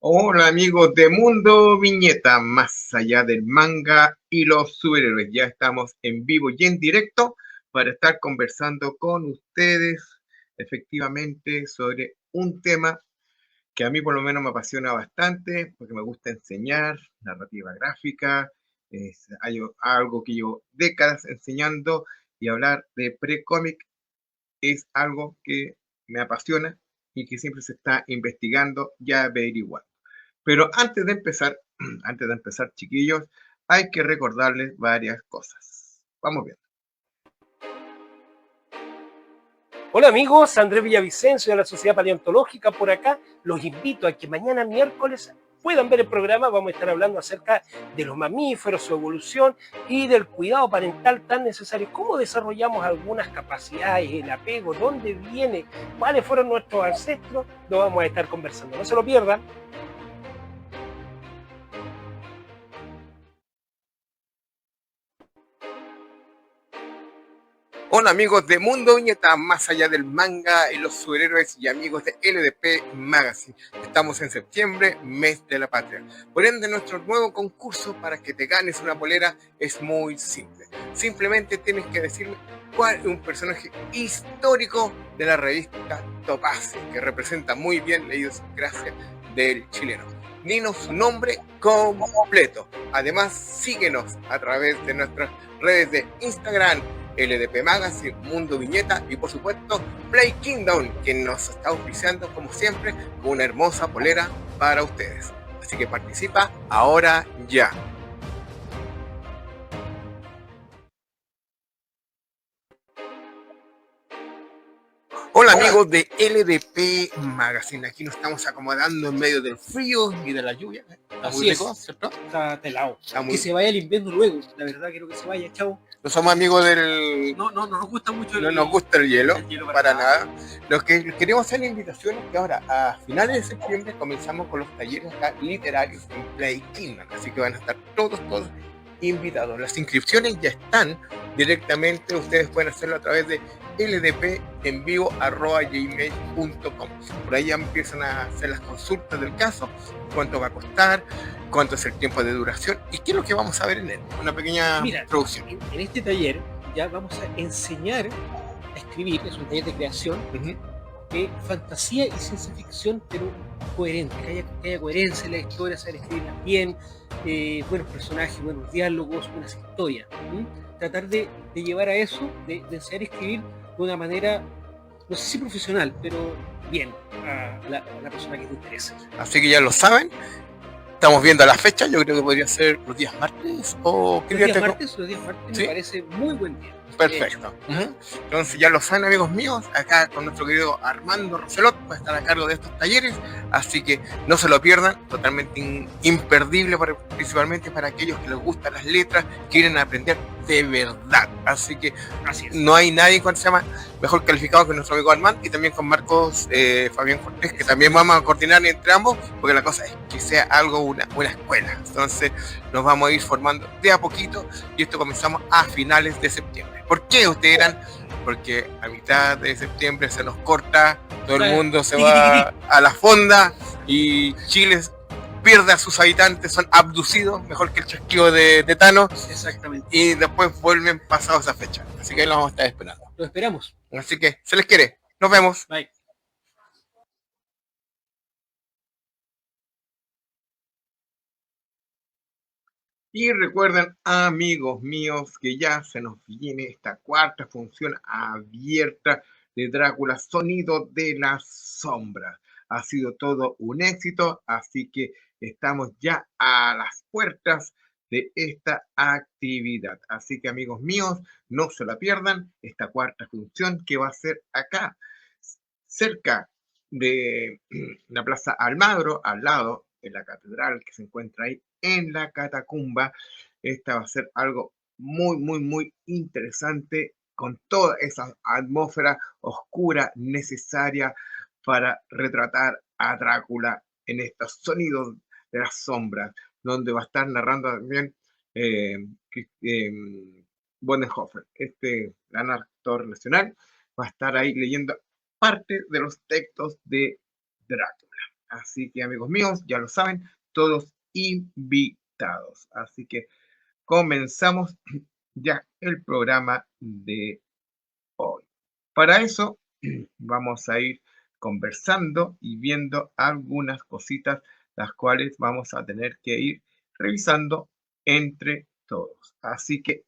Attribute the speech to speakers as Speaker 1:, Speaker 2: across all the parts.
Speaker 1: Hola amigos de Mundo Viñeta, más allá del manga y los superhéroes. Ya estamos en vivo y en directo para estar conversando con ustedes efectivamente sobre un tema que a mí por lo menos me apasiona bastante porque me gusta enseñar narrativa gráfica. Es algo que llevo décadas enseñando y hablar de pre-cómic es algo que me apasiona y que siempre se está investigando y averiguando. Pero antes de empezar, chiquillos, hay que recordarles varias cosas. Vamos bien.
Speaker 2: Hola amigos, Andrés Villavicencio de la Sociedad Paleontológica por acá. Los invito a que mañana miércoles puedan ver el programa. Vamos a estar hablando acerca de los mamíferos, su evolución y del cuidado parental tan necesario. ¿Cómo desarrollamos algunas capacidades, el apego, dónde viene, cuáles fueron nuestros ancestros? Lo vamos a estar conversando. No se lo pierdan.
Speaker 1: Hola amigos de Mundo Viñeta, más allá del manga y los superhéroes y amigos de LDP Magazine. Estamos en septiembre, mes de la patria. Por ende, nuestro nuevo concurso para que te ganes una polera es muy simple. Simplemente tienes que decirme cuál es un personaje histórico de la revista Topaz, que representa muy bien la idiosincrasia del chileno. Dinos su nombre completo. Además, síguenos a través de nuestras redes de Instagram, LDP Magazine, Mundo Viñeta y por supuesto Play Kingdom, quien nos está auspiciando como siempre con una hermosa polera para ustedes. Así que participa ahora ya. Hola amigos de LDP Magazine, aquí nos estamos acomodando en medio del frío y de la lluvia. Está muy rico, ¿cierto?
Speaker 2: Está pelado.
Speaker 1: Está muy...
Speaker 2: Que se vaya el invierno luego. La verdad quiero que se vaya, chao.
Speaker 1: No somos amigos del...
Speaker 2: No nos gusta mucho
Speaker 1: no nos gusta el hielo para
Speaker 2: nada.
Speaker 1: nada. Lo que queremos hacer la invitación es que ahora, a finales de septiembre, comenzamos con los talleres acá literarios en Play Kingdom. Así que van a estar todos invitados. Las inscripciones ya están directamente. Ustedes pueden hacerlo a través de ldpenvivo@gmail.com. Por ahí ya empiezan a hacer las consultas del caso, cuánto va a costar, cuánto es el tiempo de duración y qué es lo que vamos a ver en él. Una pequeña introducción.
Speaker 2: En este taller ya vamos a enseñar a escribir, es un taller de creación, de fantasía y ciencia ficción, pero coherente, que haya coherencia en la historia, saber escribirla bien, buenos personajes, buenos diálogos, buenas historias. Tratar de llevar a eso, de enseñar a escribir de una manera, no sé si profesional, pero bien, a la persona que te interesa.
Speaker 1: Así que ya lo saben. Estamos viendo la fecha, yo creo que podría ser los días martes o
Speaker 2: ¿qué día martes? Los días martes, ¿sí? Me parece muy buen día.
Speaker 1: Perfecto. Entonces ya lo saben, amigos míos, acá con nuestro querido Armando Roselot va a estar a cargo de estos talleres, así que no se lo pierdan, totalmente imperdible, principalmente para aquellos que les gustan las letras, quieren aprender de verdad. Así que no hay nadie cuando se llama mejor calificado que nuestro amigo Armando y también con Marcos Fabián Cortés, que también vamos a coordinar entre ambos, porque la cosa es que sea algo una escuela. Entonces nos vamos a ir formando de a poquito y esto comenzamos a finales de septiembre. ¿Por qué ustedes eran? Porque a mitad de septiembre se nos corta, todo el mundo se va a la fonda y Chile pierde a sus habitantes, son abducidos, mejor que el chasquido de Thanos.
Speaker 2: Exactamente.
Speaker 1: Y después vuelven pasados esa fecha. Así que ahí los vamos a estar esperando.
Speaker 2: Lo esperamos.
Speaker 1: Así que se les quiere. Nos vemos.
Speaker 2: Bye.
Speaker 1: Y recuerden, amigos míos, que ya se nos viene esta cuarta función abierta de Drácula, Sonido de las Sombras. Ha sido todo un éxito, así que estamos ya a las puertas de esta actividad. Así que, amigos míos, no se la pierdan, esta cuarta función que va a ser acá, cerca de la Plaza Almagro, al lado de la catedral que se encuentra ahí en la catacumba. Esta va a ser algo muy, muy, muy interesante con toda esa atmósfera oscura necesaria para retratar a Drácula en estos sonidos de las sombras, donde va a estar narrando también Bonhoeffer, este gran actor nacional, va a estar ahí leyendo parte de los textos de Drácula. Así que, amigos míos, ya lo saben, todos invitados. Así que comenzamos ya el programa de hoy. Para eso vamos a ir conversando y viendo algunas cositas, las cuales vamos a tener que ir revisando entre todos. Así que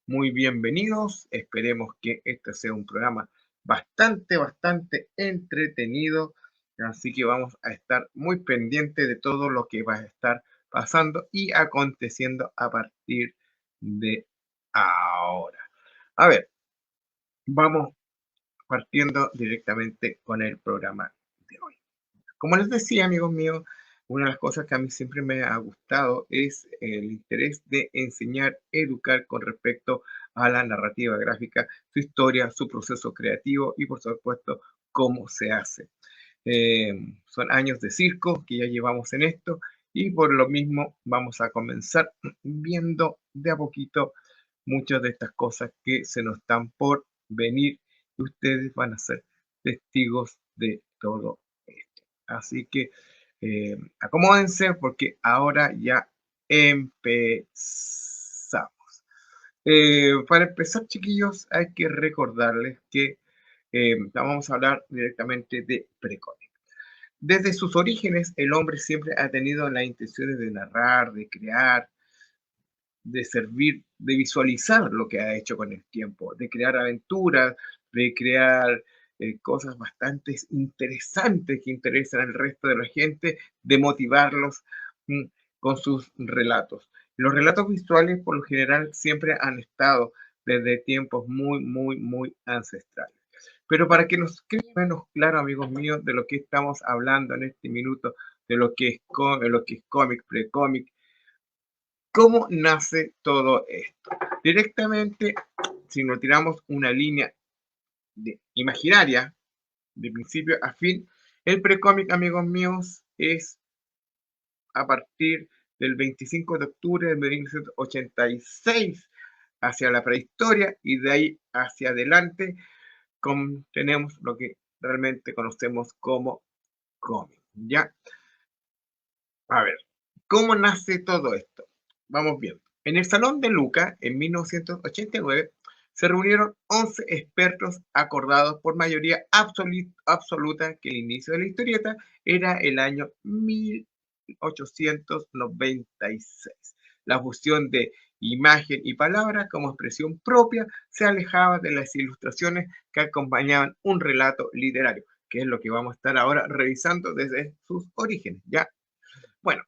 Speaker 1: muy bienvenidos. Esperemos que este sea un programa bastante entretenido. Así que vamos a estar muy pendientes de todo lo que va a estar pasando y aconteciendo a partir de ahora. A ver, vamos partiendo directamente con el programa de hoy. Como les decía, amigos míos, una de las cosas que a mí siempre me ha gustado es el interés de enseñar, educar con respecto a la narrativa gráfica, su historia, su proceso creativo y, por supuesto, cómo se hace. Eh, Son años de circo que ya llevamos en esto y por lo mismo vamos a comenzar viendo de a poquito muchas de estas cosas que se nos están por venir y ustedes van a ser testigos de todo esto. Así que acomódense porque ahora ya empezamos. Para empezar, chiquillos, hay que recordarles que vamos a hablar directamente de precómic. Desde sus orígenes, el hombre siempre ha tenido las intenciones de narrar, de crear, de servir, de visualizar lo que ha hecho con el tiempo, de crear aventuras, de crear cosas bastante interesantes que interesan al resto de la gente, de motivarlos mm, con sus relatos. Los relatos visuales, por lo general, siempre han estado desde tiempos muy ancestrales. Pero para que nos quede menos claro, amigos míos, de lo que estamos hablando en este minuto, de lo que es, de lo que es cómic, precómic, ¿cómo nace todo esto? Directamente, si nos tiramos una línea imaginaria, de principio a fin, el precómic, amigos míos, es a partir del 25 de octubre de 1986 hacia la prehistoria y de ahí hacia adelante tenemos lo que realmente conocemos como cómic. ¿Ya? A ver, ¿cómo nace todo esto? Vamos viendo. En el Salón de Luca, en 1989, se reunieron 11 expertos acordados por mayoría absoluta que el inicio de la historieta era el año 1896. La fusión de imagen y palabra como expresión propia se alejaba de las ilustraciones que acompañaban un relato literario, que es lo que vamos a estar ahora revisando desde sus orígenes. ¿Ya? Bueno,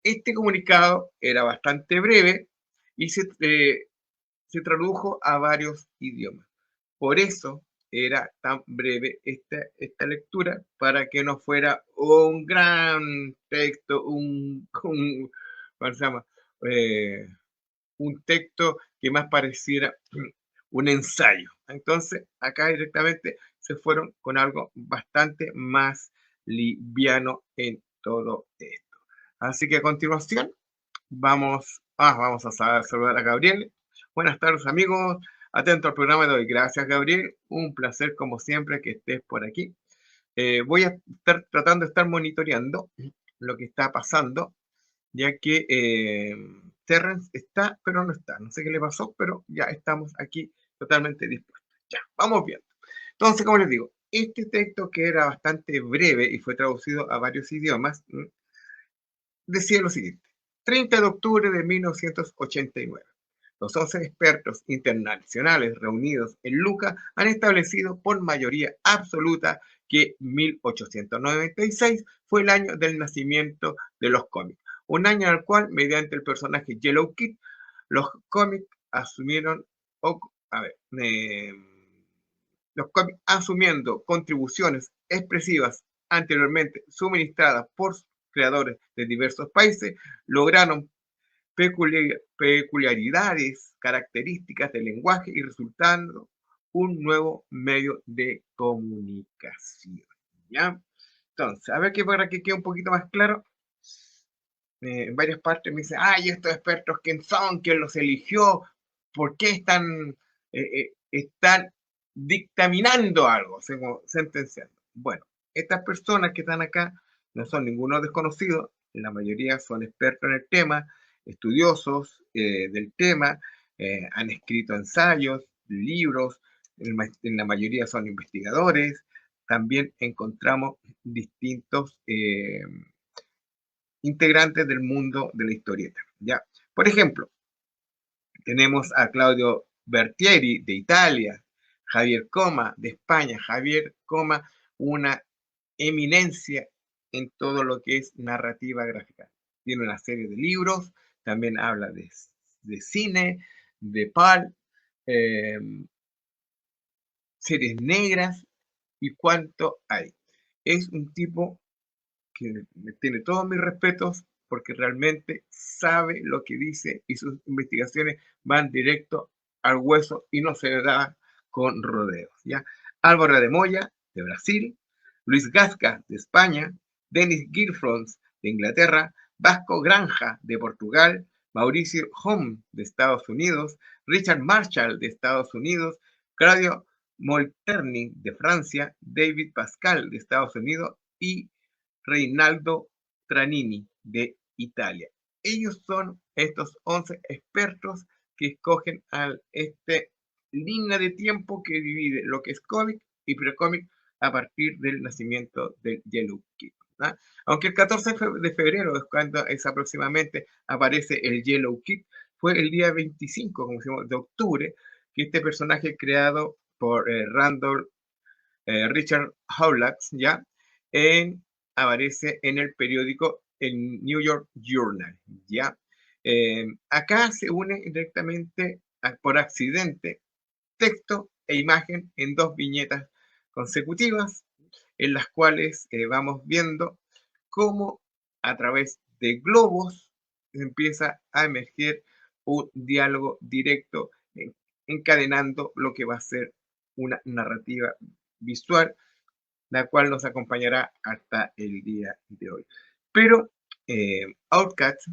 Speaker 1: este comunicado era bastante breve y se tradujo a varios idiomas. Por eso era tan breve esta lectura, para que no fuera un gran texto, ¿cómo se llama? Eh, un texto que más pareciera un ensayo. Entonces, acá directamente se fueron con algo bastante más liviano en todo esto. Así que a continuación vamos a saludar a Gabriel. Buenas tardes, amigos. Atento al programa de hoy. Gracias, Gabriel. Un placer, como siempre, que estés por aquí. Voy a estar tratando de estar monitoreando lo que está pasando, ya que Terrence está, pero no está. No sé qué le pasó, pero ya estamos aquí totalmente dispuestos. Ya, vamos viendo. Entonces, como les digo, este texto, que era bastante breve y fue traducido a varios idiomas, decía lo siguiente: 30 de octubre de 1989. Los 11 expertos internacionales reunidos en Luca han establecido por mayoría absoluta que 1896 fue el año del nacimiento de los cómics, un año al cual, mediante el personaje Yellow Kid, los cómics asumieron, a ver, los cómics asumiendo contribuciones expresivas anteriormente suministradas por creadores de diversos países, lograron peculiaridades, características del lenguaje y resultando un nuevo medio de comunicación. ¿Ya? Entonces, a ver que para que quede un poquito más claro, en varias partes me dicen, ay, estos expertos, ¿quién son? ¿Quién los eligió? ¿Por qué están dictaminando algo, sentenciando? Bueno, estas personas que están acá no son ninguno desconocido, la mayoría son expertos en el tema, estudiosos del tema, han escrito ensayos, libros, en la mayoría son investigadores. También encontramos distintos integrantes del mundo de la historieta. ¿Ya? Por ejemplo, tenemos a Claudio Bertieri de Italia, Javier Coma de España. Javier Coma, una eminencia en todo lo que es narrativa gráfica. Tiene una serie de libros, también habla de cine, de pulp, eh, series negras y cuánto hay. Es un tipo que tiene todos mis respetos porque realmente sabe lo que dice y sus investigaciones van directo al hueso y no se le da con rodeos. ¿Ya? Álvaro de Moya, de Brasil, Luis Gasca, de España, Dennis Gilfrons, de Inglaterra, Vasco Granja, de Portugal, Mauricio Home, de Estados Unidos, Richard Marshall, de Estados Unidos, Claudio Molterni, de Francia, David Pascal, de Estados Unidos, y Reinaldo Tranini, de Italia. Ellos son estos 11 expertos que escogen a esta línea de tiempo que divide lo que es cómic y precómic a partir del nacimiento del Yellow Kid. ¿no? Aunque el 14 de febrero es cuando es aproximadamente aparece el Yellow Kid, fue el día 25, como decimos, de octubre, que este personaje creado por Randall Richard Howlax, ¿ya? Aparece en el periódico el New York Journal, ¿ya? Acá se une directamente por accidente texto e imagen en dos viñetas consecutivas, en las cuales vamos viendo cómo a través de globos empieza a emerger un diálogo directo, encadenando lo que va a ser una narrativa visual, la cual nos acompañará hasta el día de hoy. Pero Outcast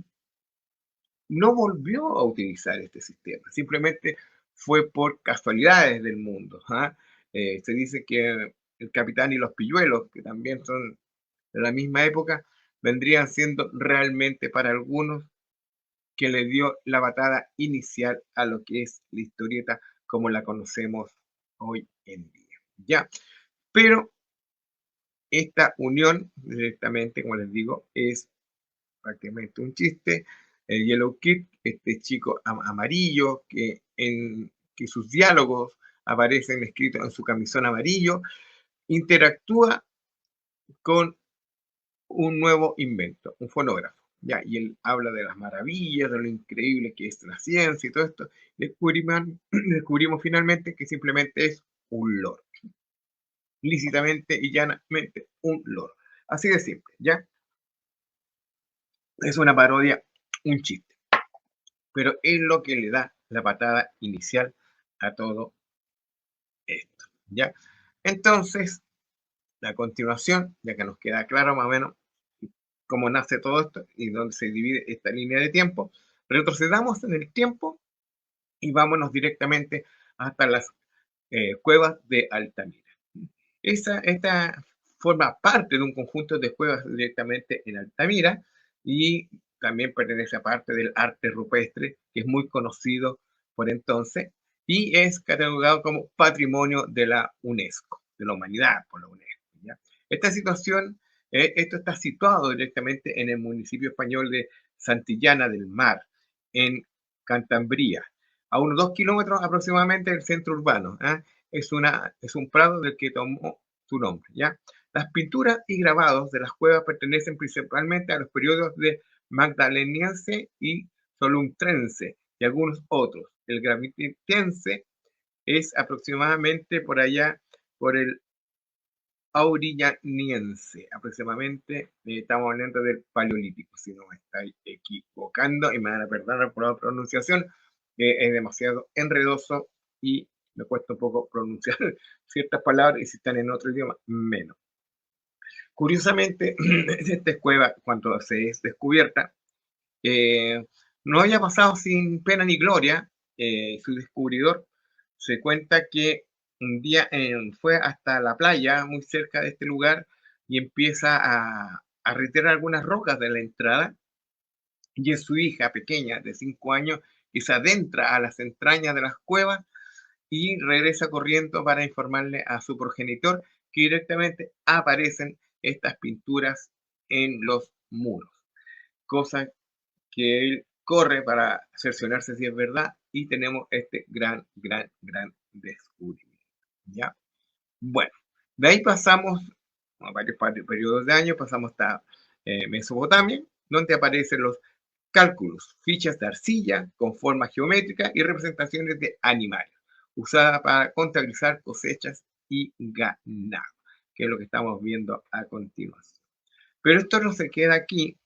Speaker 1: no volvió a utilizar este sistema, simplemente fue por casualidades del mundo. ¿ah? Se dice que el Capitán y los Pilluelos, que también son de la misma época, vendrían siendo realmente para algunos que le dio la patada inicial a lo que es la historieta como la conocemos hoy en día. ¿ya? Pero esta unión directamente, como les digo, es prácticamente un chiste. El Yellow Kid, este chico amarillo que sus diálogos aparecen escritos en su camisón amarillo, interactúa con un nuevo invento, un fonógrafo. ¿ya? Y él habla de las maravillas, de lo increíble que es la ciencia y todo esto. Descubrimos finalmente que simplemente es un loro. Lícitamente y llanamente un loro. Así de simple, ¿ya? Es una parodia, un chiste. Pero es lo que le da la patada inicial a todo esto, ¿ya? Entonces, la continuación, ya que nos queda claro más o menos cómo nace todo esto y dónde se divide esta línea de tiempo, retrocedamos en el tiempo y vámonos directamente hasta las cuevas de Altamira. Esta forma parte de un conjunto de cuevas directamente en Altamira y también pertenece a parte del arte rupestre, que es muy conocido por entonces, y es catalogado como Patrimonio de la UNESCO, de la humanidad por la UNESCO. ¿ya? Esta situación, esto está situado directamente en el municipio español de Santillana del Mar, en Cantabria, a unos 2 kilómetros aproximadamente del centro urbano. ¿eh? Es un prado del que tomó su nombre. ¿ya? Las pinturas y grabados de las cuevas pertenecen principalmente a los periodos de Magdaleniense y Soluntrense y algunos otros. El Gravitiense es aproximadamente por allá, por el Aurillaniense, aproximadamente, estamos hablando del Paleolítico, si no me estoy equivocando y me van a perdonar por la pronunciación, que es demasiado enredoso y me cuesta un poco pronunciar ciertas palabras y si están en otro idioma, menos. Curiosamente, esta cueva, cuando se es descubierta, no haya pasado sin pena ni gloria. Su descubridor se cuenta que un día fue hasta la playa, muy cerca de este lugar, y empieza a retirar algunas rocas de la entrada y es su hija pequeña de 5 años que se adentra a las entrañas de las cuevas y regresa corriendo para informarle a su progenitor que directamente aparecen estas pinturas en los muros, cosa que él corre para cerciorarse si es verdad y tenemos este gran descubrimiento. ¿Ya? Bueno, de ahí pasamos a varios periodos de años, pasamos hasta Mesopotamia, donde aparecen los cálculos, fichas de arcilla con formas geométricas y representaciones de animales, usada para contabilizar cosechas y ganado, que es lo que estamos viendo a continuación. Pero esto no se queda aquí,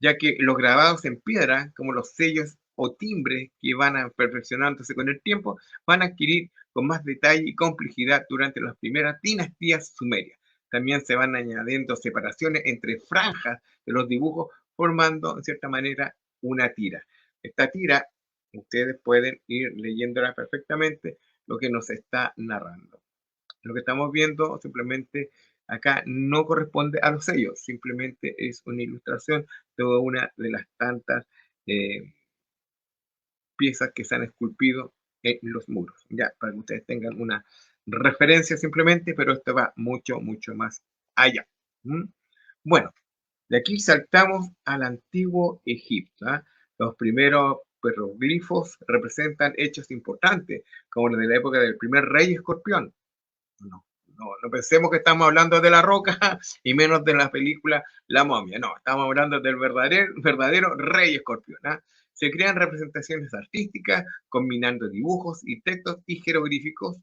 Speaker 1: ya que los grabados en piedra, como los sellos o timbres que van perfeccionándose con el tiempo, van a adquirir con más detalle y complejidad durante las primeras dinastías sumerias. También se van añadiendo separaciones entre franjas de los dibujos, formando, en cierta manera, una tira. Esta tira, ustedes pueden ir leyéndola perfectamente, lo que nos está narrando. Lo que estamos viendo simplemente acá no corresponde a los sellos, simplemente es una ilustración de una de las tantas eh, piezas que se han esculpido en los muros, ya, para que ustedes tengan una referencia simplemente, pero esto va mucho más allá. ¿Mm? Bueno, de aquí saltamos al antiguo Egipto. ¿Ah? Los primeros petroglifos representan hechos importantes, como los de la época del primer rey escorpión. No pensemos que estamos hablando de La Roca y menos de la película La Momia. No, estamos hablando del verdadero rey escorpión. ¿Ah? Se crean representaciones artísticas combinando dibujos y textos y jeroglíficos,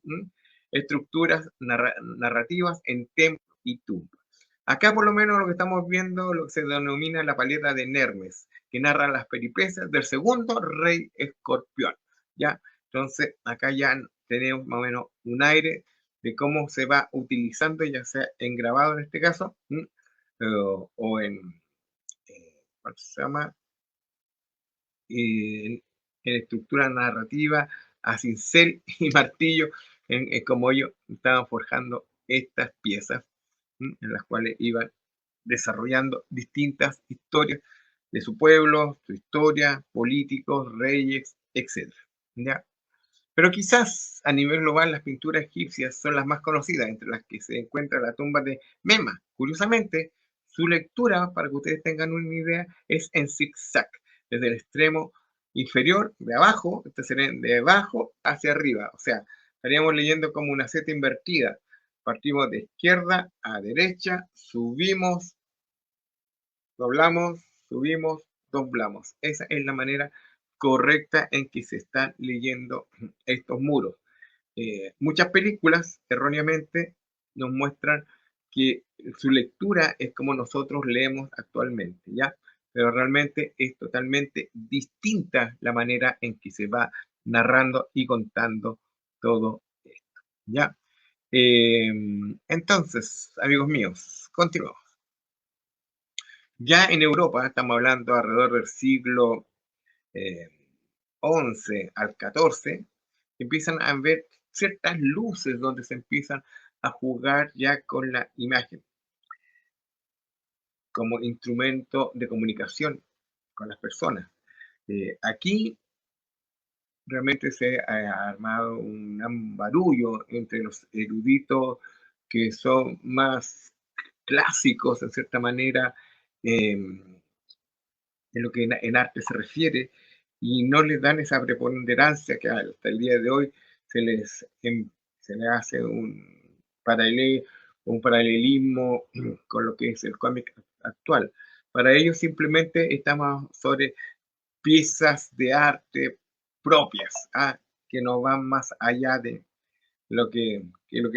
Speaker 1: estructuras narrativas en templos y tumbas. Acá por lo menos lo que estamos viendo lo que se denomina la paleta de Hermes, que narra las peripecias del segundo rey escorpión. ¿Ya? Entonces acá ya tenemos más o menos un aire de cómo se va utilizando, ya sea en grabado en este caso, o en, ¿cuál se llama? En estructura narrativa, a cincel y martillo, en cómo ellos estaban forjando estas piezas, en las cuales iban desarrollando distintas historias de su pueblo, su historia, políticos, reyes, etc. ¿Ya? Pero quizás a nivel global las pinturas egipcias son las más conocidas, entre las que se encuentra la tumba de Mema. Curiosamente, su lectura, para que ustedes tengan una idea, es en zigzag, desde el extremo inferior, de abajo, este sería de abajo hacia arriba. O sea, estaríamos leyendo como una seta invertida. Partimos de izquierda a derecha, subimos, doblamos, subimos, doblamos. Esa es la manera correcta en que se están leyendo estos muros. Muchas películas erróneamente nos muestran que su lectura es como nosotros leemos actualmente, ¿ya? Pero realmente es totalmente distinta la manera en que se va narrando y contando todo esto, ¿ya? Entonces, amigos míos, continuamos. Ya en Europa, estamos hablando alrededor del siglo eh, 11 al 14, empiezan a ver ciertas luces donde se empiezan a jugar ya con la imagen como instrumento de comunicación con las personas. Aquí realmente se ha armado un barullo entre los eruditos que son más clásicos en cierta manera, en lo que en arte se refiere, y no les dan esa preponderancia que hasta el día de hoy se les, se les hace un paralelismo con lo que es el cómic actual. Para ellos simplemente estamos sobre piezas de arte propias, que no van más allá de lo que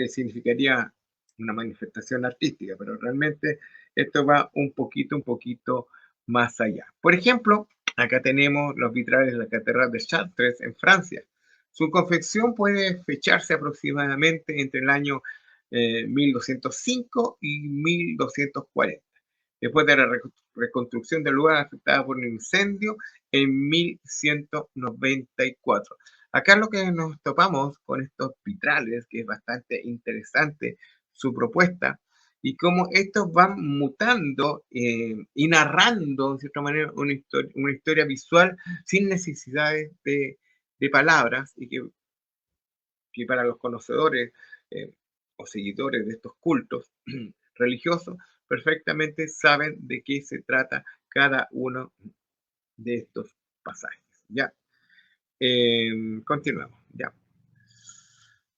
Speaker 1: significaría una manifestación artística, pero realmente esto va un poquito más allá. Por ejemplo, acá tenemos los vitrales de la Catedral de Chartres en Francia. Su confección puede fecharse aproximadamente entre el año 1205 y 1240, después de la reconstrucción del lugar afectado por un incendio en 1194. Acá lo que nos topamos con estos vitrales, que es bastante interesante su propuesta, y cómo estos van mutando y narrando, de cierta manera, una historia visual sin necesidades de palabras, y que para los conocedores eh, o seguidores de estos cultos religiosos perfectamente saben de qué se trata cada uno de estos pasajes. Ya, continuamos. Ya.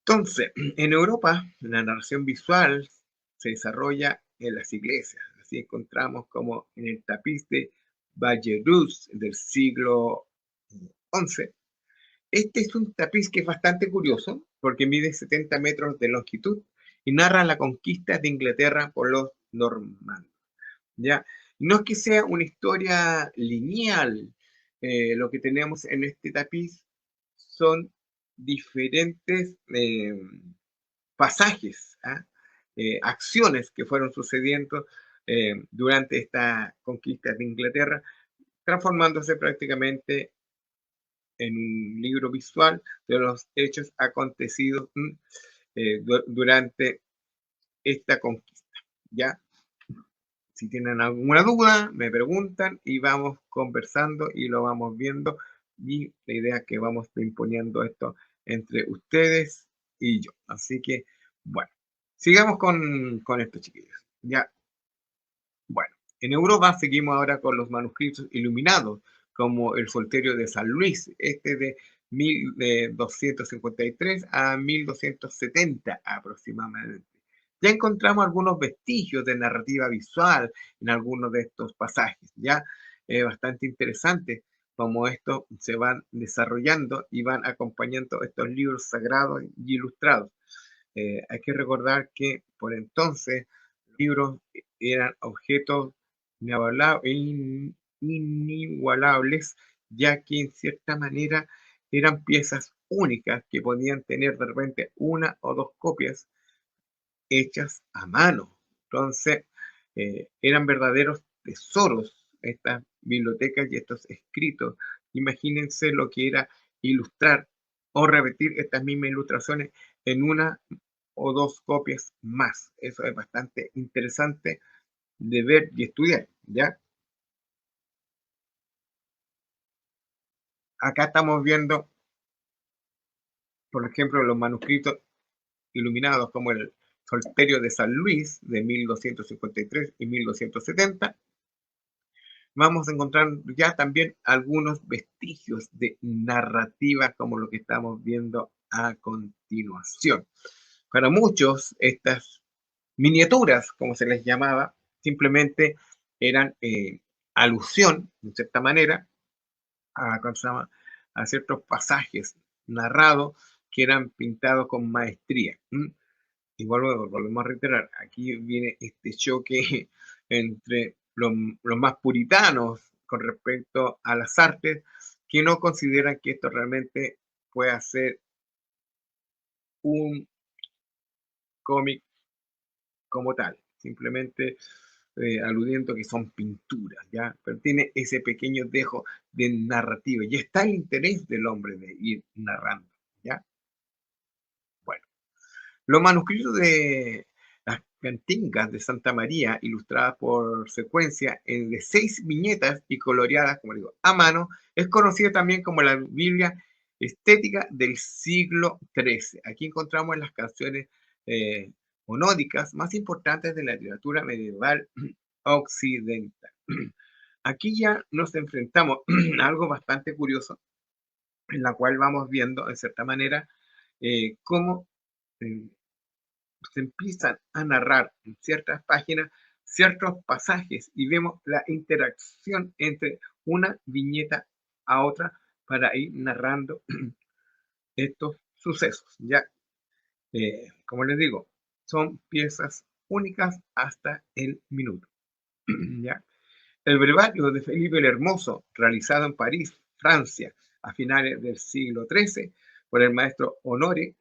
Speaker 1: Entonces, en Europa, la narración visual se desarrolla en las iglesias. Así encontramos como en el tapiz de Bayreuth del siglo XI. Este es un tapiz que es bastante curioso porque mide 70 metros de longitud y narra la conquista de Inglaterra por los normandos. ¿Ya? No es que sea una historia lineal, lo que tenemos en este tapiz son diferentes pasajes, ¿ah? Acciones que fueron sucediendo durante esta conquista de Inglaterra, transformándose prácticamente en un libro visual de los hechos acontecidos durante esta conquista. ¿Ya? Si tienen alguna duda, me preguntan y vamos conversando y lo vamos viendo. Y la idea es que vamos imponiendo esto entre ustedes y yo. Así que, bueno, sigamos con esto, chiquillos. Ya, bueno, en Europa seguimos ahora con los manuscritos iluminados, como el Solterio de San Luis, este de 1253 a 1270 aproximadamente. Ya encontramos algunos vestigios de narrativa visual en algunos de estos pasajes, ya bastante interesante cómo estos se van desarrollando y van acompañando estos libros sagrados y ilustrados. Hay que recordar que por entonces los libros eran objetos inigualables, ya que en cierta manera eran piezas únicas que podían tener de repente una o dos copias hechas a mano. Entonces, eran verdaderos tesoros estas bibliotecas y estos escritos. Imagínense lo que era ilustrar o repetir estas mismas ilustraciones en una o dos copias más. Eso es bastante interesante de ver y estudiar, ¿ya? Acá estamos viendo, por ejemplo, los manuscritos iluminados como el Solterio de San Luis de 1253 y 1270. Vamos a encontrar ya también algunos vestigios de narrativa como lo que estamos viendo a continuación. Para muchos, estas miniaturas, como se les llamaba, simplemente eran alusión, de cierta manera, a, a ciertos pasajes narrados que eran pintados con maestría. Igual volvemos a reiterar, aquí viene este choque entre los más puritanos con respecto a las artes, que no consideran que esto realmente pueda ser un cómic como tal, simplemente aludiendo que son pinturas, ¿ya? Pero tiene ese pequeño dejo de narrativa y está el interés del hombre de ir narrando, ¿ya? Bueno, los manuscritos de las cantingas de Santa María, ilustradas por secuencia en de 6 viñetas y coloreadas, como digo, a mano, es conocida también como la Biblia estética del siglo XIII. Aquí encontramos las canciones eh, monódicas más importantes de la literatura medieval occidental. Aquí ya nos enfrentamos a algo bastante curioso, en la cual vamos viendo, en cierta manera, cómo eh, se empiezan a narrar en ciertas páginas ciertos pasajes y vemos la interacción entre una viñeta a otra para ir narrando estos sucesos. Ya, como les digo, son piezas únicas hasta el minuto. ¿Ya? El brevario de Felipe el Hermoso, realizado en París, Francia, a finales del siglo XIII, por el maestro Honoré,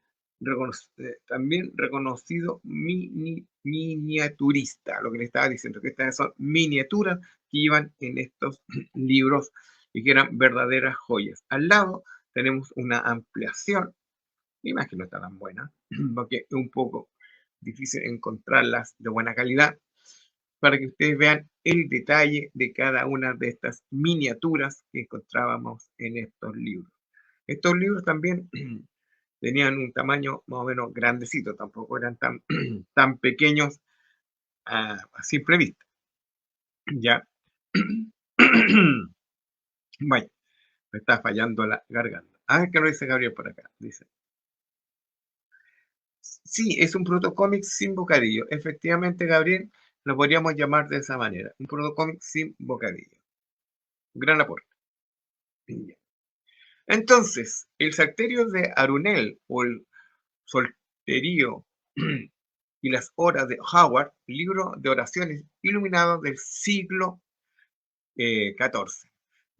Speaker 1: también reconocido miniaturista, lo que le estaba diciendo, que estas son miniaturas que iban en estos libros y que eran verdaderas joyas. Al lado tenemos una ampliación, la imagen no está tan buena, porque es un poco difícil encontrarlas de buena calidad, para que ustedes vean el detalle de cada una de estas miniaturas que encontrábamos en estos libros. Estos libros también tenían un tamaño más o menos grandecito, tampoco eran tan, tan pequeños a simple vista. Ya. Vaya, me está fallando la garganta. A ver qué nos dice Gabriel por acá. Dice, sí, es un protocómic sin bocadillo. Efectivamente, Gabriel, lo podríamos llamar de esa manera. Un protocómic sin bocadillo. Gran aporte. Ya. Entonces, el Salterio de Arunel o el Solterio y las horas de Howard, libro de oraciones iluminados del siglo XIV.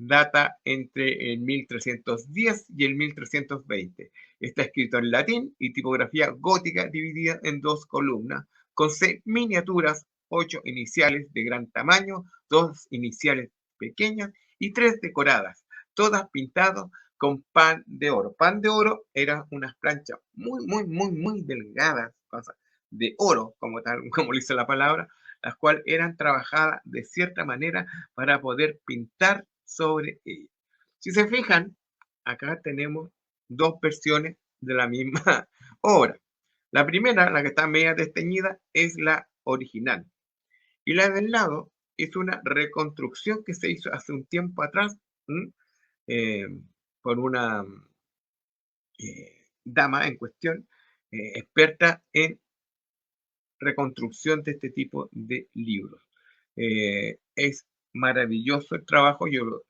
Speaker 1: Data entre el 1310 y el 1320. Está escrito en latín y tipografía gótica dividida en dos columnas, con 6 miniaturas, 8 iniciales de gran tamaño, 2 iniciales pequeñas y 3 decoradas, todas pintadas con pan de oro. Pan de oro eran unas planchas muy delgadas, de oro, como como dice la palabra, las cuales eran trabajadas de cierta manera para poder pintar sobre ella. Si se fijan, acá tenemos dos versiones de la misma obra. La primera, la que está media desteñida, es la original. Y la del lado es una reconstrucción que se hizo hace un tiempo atrás eh, por una dama en cuestión, experta en reconstrucción de este tipo de libros. Es maravilloso el trabajo.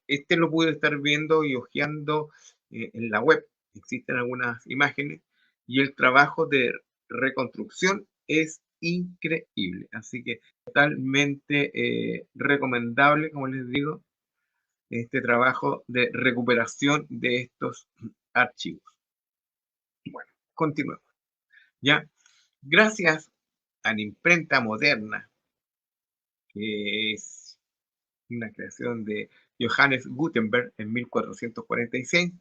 Speaker 1: Este lo pude estar viendo y hojeando en la web. Existen algunas imágenes y el trabajo de reconstrucción es increíble. Así que totalmente recomendable, como les digo, este trabajo de recuperación de estos archivos. Bueno, continuemos. ¿Ya? Gracias a la imprenta moderna, que es una creación de Johannes Gutenberg en 1446.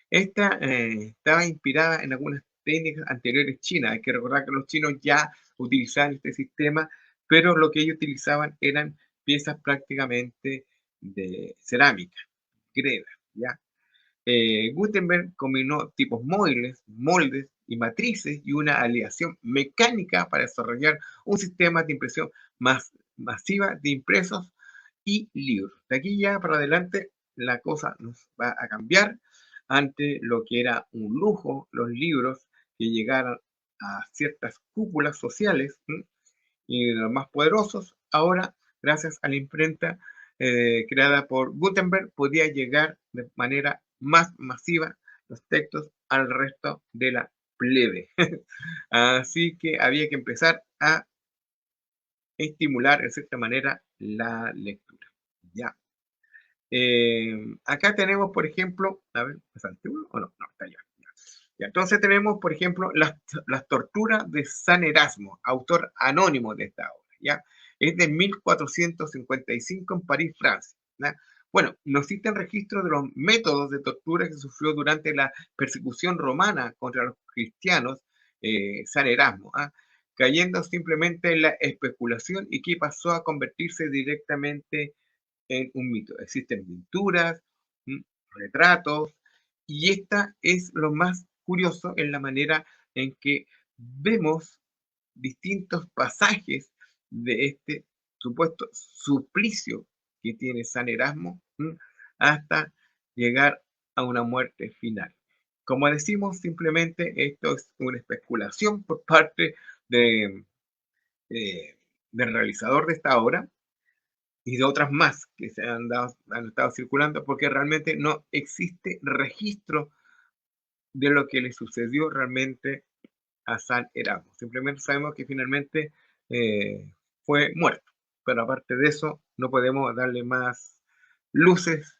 Speaker 1: Esta estaba inspirada en algunas técnicas anteriores chinas. Hay que recordar que los chinos ya utilizaban este sistema, pero lo que ellos utilizaban eran piezas prácticamente de cerámica, greda, ¿ya? Gutenberg combinó tipos móviles, moldes y matrices y una aleación mecánica para desarrollar un sistema de impresión más masiva de impresos y libros. De aquí ya para adelante la cosa nos va a cambiar. Ante lo que era un lujo, los libros que llegaran a ciertas cúpulas sociales y de los más poderosos, ahora, gracias a la imprenta creada por Gutenberg, podía llegar de manera más masiva los textos al resto de la plebe. Así que había que empezar a estimular, de cierta manera, la lectura. Ya. Acá tenemos, por ejemplo, a ver, ¿es antiguo o no? No, está ya. Ya, entonces tenemos, por ejemplo, las torturas de San Erasmo, autor anónimo de esta obra, ¿ya? Es de 1455 en París, Francia, ¿ya? Bueno, no existen registros de los métodos de tortura que sufrió durante la persecución romana contra los cristianos, San Erasmo, ¿ah? Cayendo simplemente en la especulación y que pasó a convertirse directamente en un mito. Existen pinturas, retratos, y esta es lo más curioso en la manera en que vemos distintos pasajes de este supuesto suplicio que tiene San Erasmo hasta llegar a una muerte final. Como decimos, simplemente esto es una especulación por parte de, del realizador de esta obra y de otras más que han estado circulando, porque realmente no existe registro de lo que le sucedió realmente a San Erasmo. Simplemente sabemos que finalmente fue muerto, pero aparte de eso no podemos darle más luces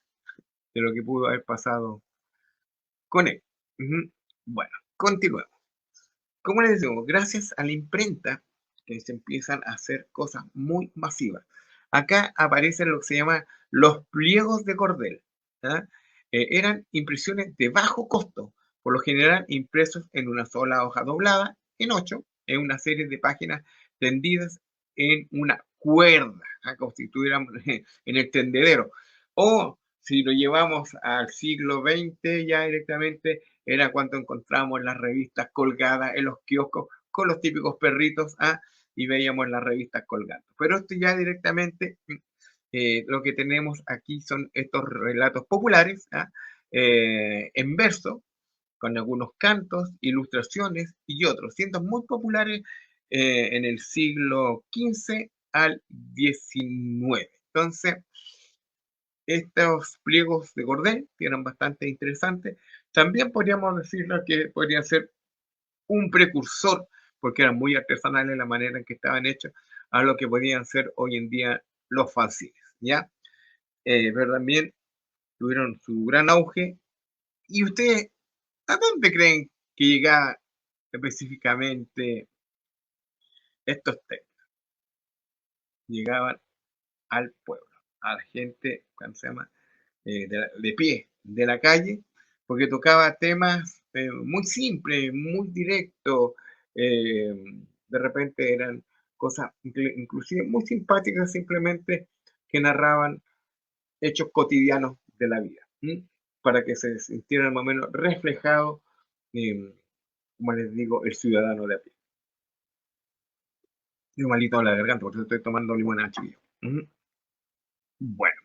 Speaker 1: de lo que pudo haber pasado con él. Bueno, continuemos. Como les digo, gracias a la imprenta se empiezan a hacer cosas muy masivas. Acá aparecen lo que se llama los pliegos de cordel. ¿Ah? Eran impresiones de bajo costo, por lo general impresos en una sola hoja doblada en 8, es una serie de páginas tendidas en una cuerda, como si estuviéramos en el tendedero. O si lo llevamos al siglo XX, ya directamente era cuando encontramos las revistas colgadas en los kioscos con los típicos perritos, y veíamos las revistas colgando. Pero esto ya directamente, lo que tenemos aquí son estos relatos populares, en verso, con algunos cantos, ilustraciones y otros, siendo muy populares en el siglo XV al XIX. Entonces, estos pliegos de Gordel, que eran bastante interesantes, también podríamos decirlo que podrían ser un precursor, porque eran muy artesanales la manera en que estaban hechos, a lo que podían ser hoy en día los fanzines, ¿ya? Pero también tuvieron su gran auge. ¿Y ustedes a dónde creen que llegaban específicamente estos textos? Llegaban al pueblo, a la gente, ¿cómo se llama? De pie, de la calle, porque tocaba temas muy simples, muy directos, de repente eran cosas inclusive muy simpáticas, simplemente que narraban hechos cotidianos de la vida, para que se sintieran más o menos reflejados, eh, como les digo, el ciudadano de a pie. Yo malito la garganta, porque estoy tomando limonada, chiquillo. Bueno.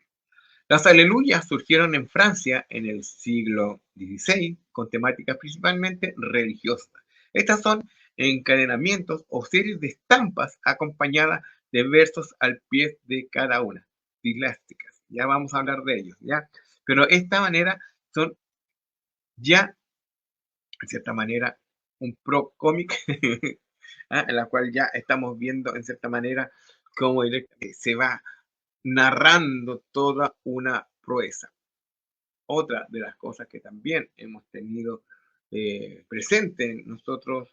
Speaker 1: Las aleluyas surgieron en Francia en el siglo XVI con temáticas principalmente religiosas. Estas son encadenamientos o series de estampas acompañadas de versos al pie de cada una, dilásticas. Ya vamos a hablar de ellos, ¿ya? Pero de esta manera son ya, en cierta manera, un pro cómic, en la cual ya estamos viendo, en cierta manera, cómo se va narrando toda una proeza. Otra de las cosas que también hemos tenido presente en nosotros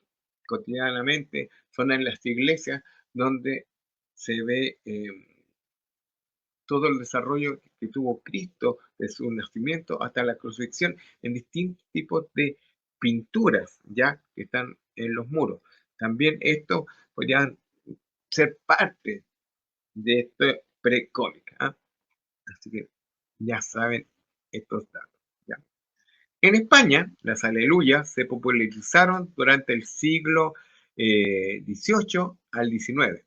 Speaker 1: cotidianamente son en las iglesias, donde se ve todo el desarrollo que tuvo Cristo de su nacimiento hasta la crucifixión en distintos tipos de pinturas ya que están en los muros. También esto podría ser parte de este pre-cómic. Así que ya saben estos datos. ¿Ya? En España, las aleluyas se popularizaron durante el siglo XVIII al XIX.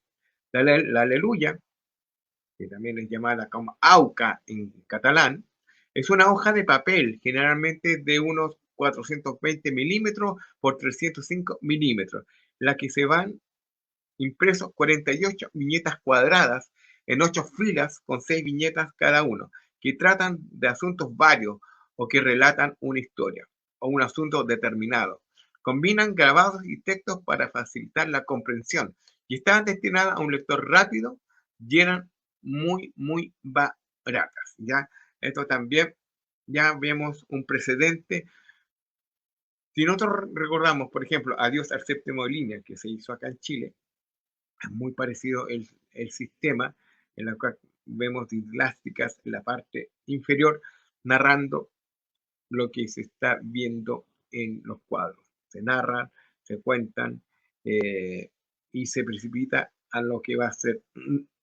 Speaker 1: La aleluya, que también es llamada como auca en catalán, es una hoja de papel, generalmente de unos 420 milímetros por 305 milímetros, la que se van impresos 48 viñetas cuadradas en 8 filas con 6 viñetas cada uno, que tratan de asuntos varios o que relatan una historia o un asunto determinado. Combinan grabados y textos para facilitar la comprensión y estaban destinadas a un lector rápido y eran muy, muy baratas. ¿Ya? Esto también ya vemos un precedente. Si nosotros recordamos, por ejemplo, Adiós al séptimo de línea, que se hizo acá en Chile, es muy parecido el sistema, en el cual vemos dislásticas en la parte inferior narrando lo que se está viendo en los cuadros. Se narran, se cuentan, y se precipita a lo que va a ser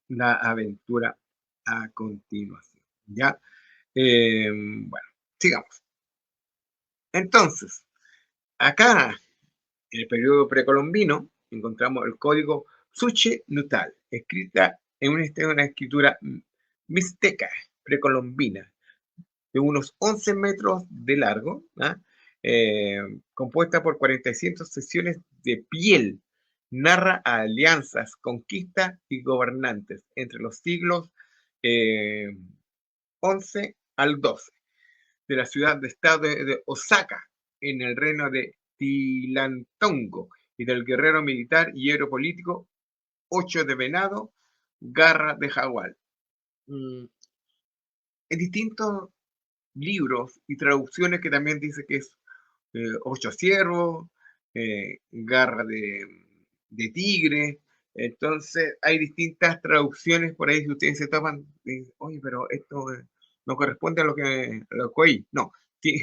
Speaker 1: la aventura a continuación. ¿Ya? Bueno, sigamos. Entonces, acá, en el periodo precolombino, encontramos el código Suche-Nutal, escrita en una escritura mixteca precolombina de unos 11 metros de largo, compuesta por 47 sesiones de piel. Narra alianzas, conquistas y gobernantes entre los siglos XI al XII de la ciudad de estado de Osaka, en el reino de Tilantongo, y del guerrero militar y héroe político Ocho de Venado, Garra de Jaguar. En distintos libros y traducciones que también dice que es Ocho Ciervos, Garra de Tigre. Entonces hay distintas traducciones por ahí, si ustedes se toman, oye, pero esto no corresponde a lo que oí. No, sí,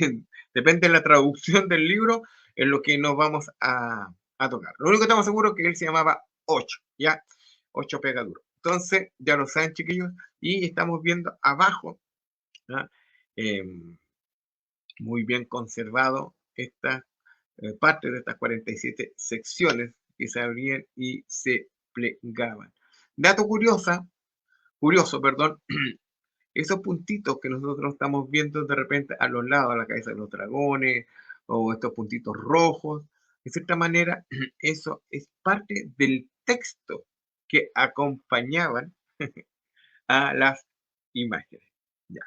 Speaker 1: depende de la traducción del libro en lo que nos vamos a a tocar. Lo único que estamos seguros es que él se llamaba Ocho, ¿ya? Ocho pega duro. Entonces, ya lo saben, chiquillos, y estamos viendo abajo, ¿ya? Muy bien conservado esta parte de estas 47 secciones que se abrían y se plegaban. Dato curioso, perdón, esos puntitos que nosotros estamos viendo de repente a los lados, a la cabeza de los dragones, o estos puntitos rojos, de cierta manera, eso es parte del texto que acompañaban a las imágenes. Ya.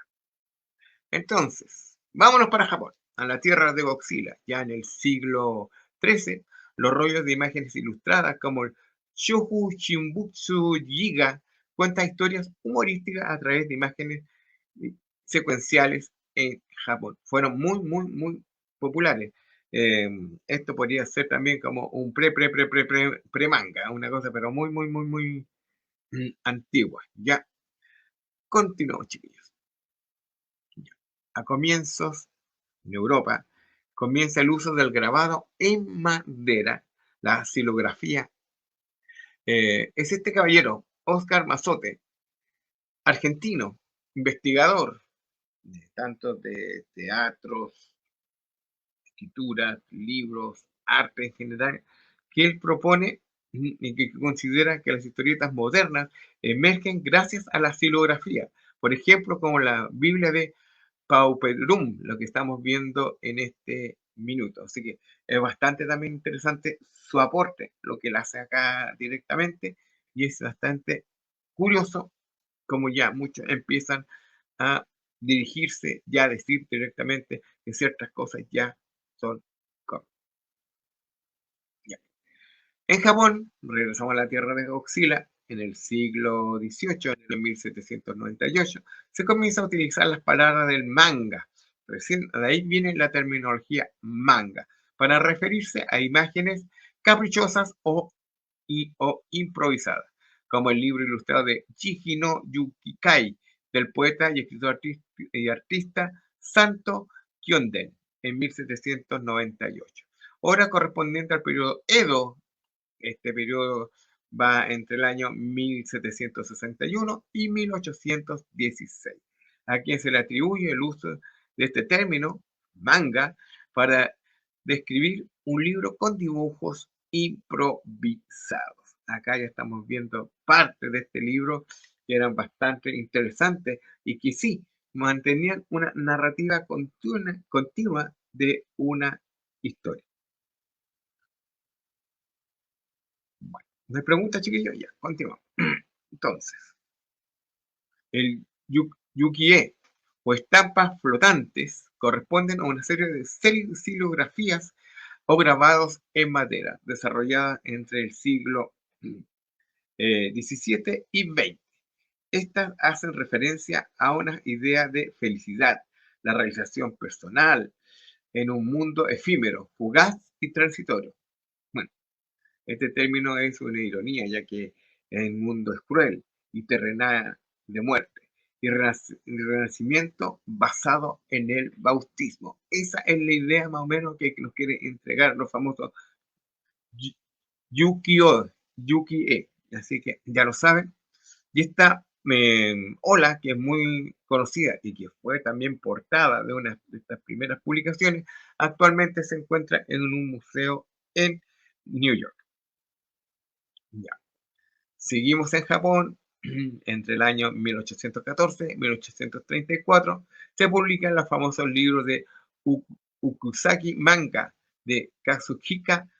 Speaker 1: Entonces, vámonos para Japón, a la tierra de Godzilla, ya en el siglo XIII, los rollos de imágenes ilustradas como el Shohu Shimbutsu Jiga cuentan historias humorísticas a través de imágenes secuenciales en Japón. Fueron muy populares. Esto podría ser también como un pre-manga, una cosa, pero muy antigua. Ya, continuamos, chiquillos. Ya. A comienzos en Europa, comienza el uso del grabado en madera, la xilografía. Es este caballero, Oscar Mazote, argentino, investigador, tanto de teatros, escrituras, libros, arte en general, que él propone y que considera que las historietas modernas emergen gracias a la xilografía. Por ejemplo, como la Biblia de Pauperum, lo que estamos viendo en este minuto. Así que es bastante también interesante su aporte, lo que él hace acá directamente, y es bastante curioso como ya muchos empiezan a dirigirse, ya a decir directamente que ciertas cosas ya son cómics. Ya. En Japón, regresamos a la tierra de Godzilla, en el siglo XVIII, en el 1798, se comienza a utilizar las palabras del manga. Recién de ahí viene la terminología manga, para referirse a imágenes caprichosas o improvisadas, como el libro ilustrado de Chiji no Yukikai, del poeta y escritor artista Santo Kyonden, en 1798. Obra correspondiente al periodo Edo. Este periodo va entre el año 1761 y 1816, a quien se le atribuye el uso de este término, manga, para describir un libro con dibujos improvisados. Acá ya estamos viendo parte de este libro que eran bastante interesantes y que sí mantenían una narrativa continua de una historia. Bueno, me pregunta, chiquillo, ya, continuamos. Entonces, el yukie o estampas flotantes corresponden a una serie de xilografías o grabados en madera desarrolladas entre el siglo XVII y XX. Estas hacen referencia a una idea de felicidad, la realización personal en un mundo efímero, fugaz y transitorio. Bueno, este término es una ironía, ya que el mundo es cruel y terrenal de muerte, y renacimiento basado en el bautismo. Esa es la idea más o menos que nos quiere entregar los famosos Yukie. Así que ya lo saben. Y esta ola, que es muy conocida y que fue también portada de una de estas primeras publicaciones, actualmente se encuentra en un museo en New York. Ya. Seguimos en Japón. Entre el año 1814 y 1834 se publican los famosos libros de Ukusaki Manga de Kazuhika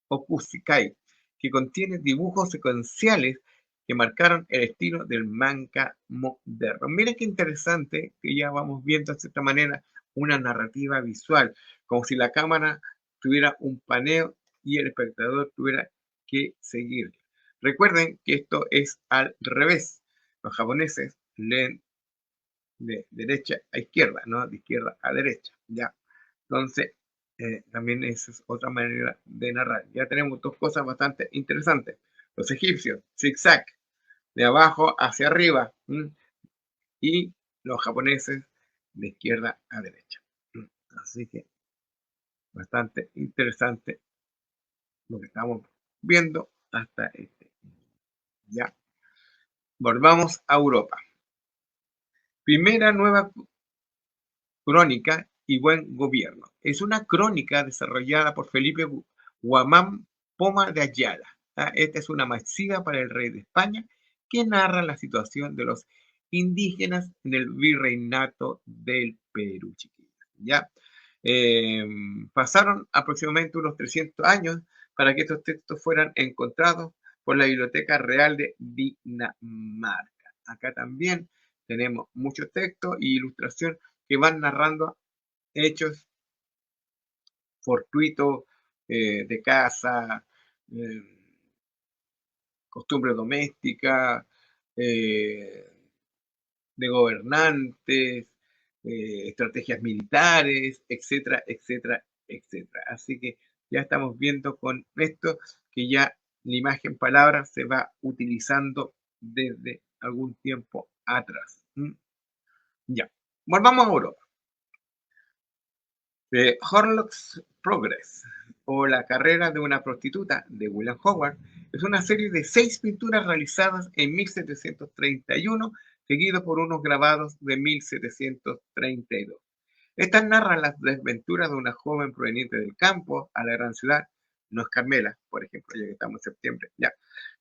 Speaker 1: Okusikai, que contienen dibujos secuenciales que marcaron el estilo del manga moderno. Miren qué interesante que ya vamos viendo de cierta manera una narrativa visual, como si la cámara tuviera un paneo y el espectador tuviera que seguir. Recuerden que esto es al revés. Los japoneses leen de derecha a izquierda, no de izquierda a derecha. ¿Ya? Entonces, también esa es otra manera de narrar. Ya tenemos dos cosas bastante interesantes. Los egipcios, zigzag, de abajo hacia arriba, y los japoneses de izquierda a derecha. Así que bastante interesante lo que estamos viendo hasta este. Ya, volvamos a Europa. Primera nueva crónica y buen gobierno. Es una crónica desarrollada por Felipe Guamán Poma de Ayala. Esta es una masiva para el rey de España que narra la situación de los indígenas en el virreinato del Perú, chiquillos. ¿Ya? Pasaron aproximadamente unos 300 años para que estos textos fueran encontrados por la Biblioteca Real de Dinamarca. Acá también tenemos muchos textos e ilustración que van narrando hechos fortuitos de casa, eh, costumbres domésticas, eh, de gobernantes, estrategias militares, etcétera, etcétera, etcétera. Así que ya estamos viendo con esto que ya la imagen palabra se va utilizando desde algún tiempo atrás. Ya, volvamos a Europa. Horlock's Progress o La carrera de una prostituta de William Howard es una serie de 6 pinturas realizadas en 1731, seguido por unos grabados de 1732. Estas narran las desventuras de una joven proveniente del campo a la gran ciudad, no es Carmela, por ejemplo, ya que estamos en septiembre, ya.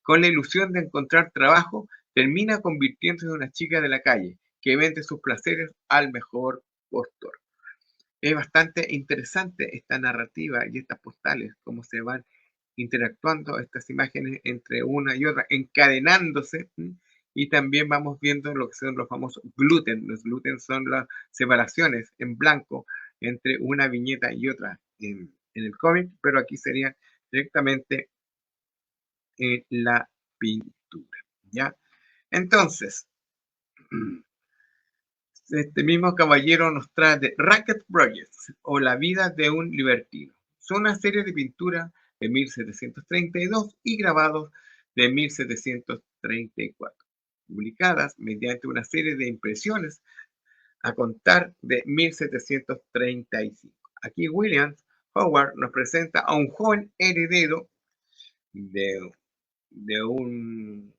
Speaker 1: Con la ilusión de encontrar trabajo, termina convirtiéndose en una chica de la calle que vende sus placeres al mejor postor. Es bastante interesante esta narrativa y estas postales, cómo se van interactuando estas imágenes entre una y otra, encadenándose, y también vamos viendo lo que son los famosos gluten. Los gluten son las separaciones en blanco entre una viñeta y otra en el cómic, pero aquí sería directamente en la pintura, ¿ya? Entonces, este mismo caballero nos trae The Racket Projects o La vida de un libertino. Son una serie de pinturas de 1732 y grabados de 1734, publicadas mediante una serie de impresiones a contar de 1735. Aquí William Howard nos presenta a un joven heredero de, de un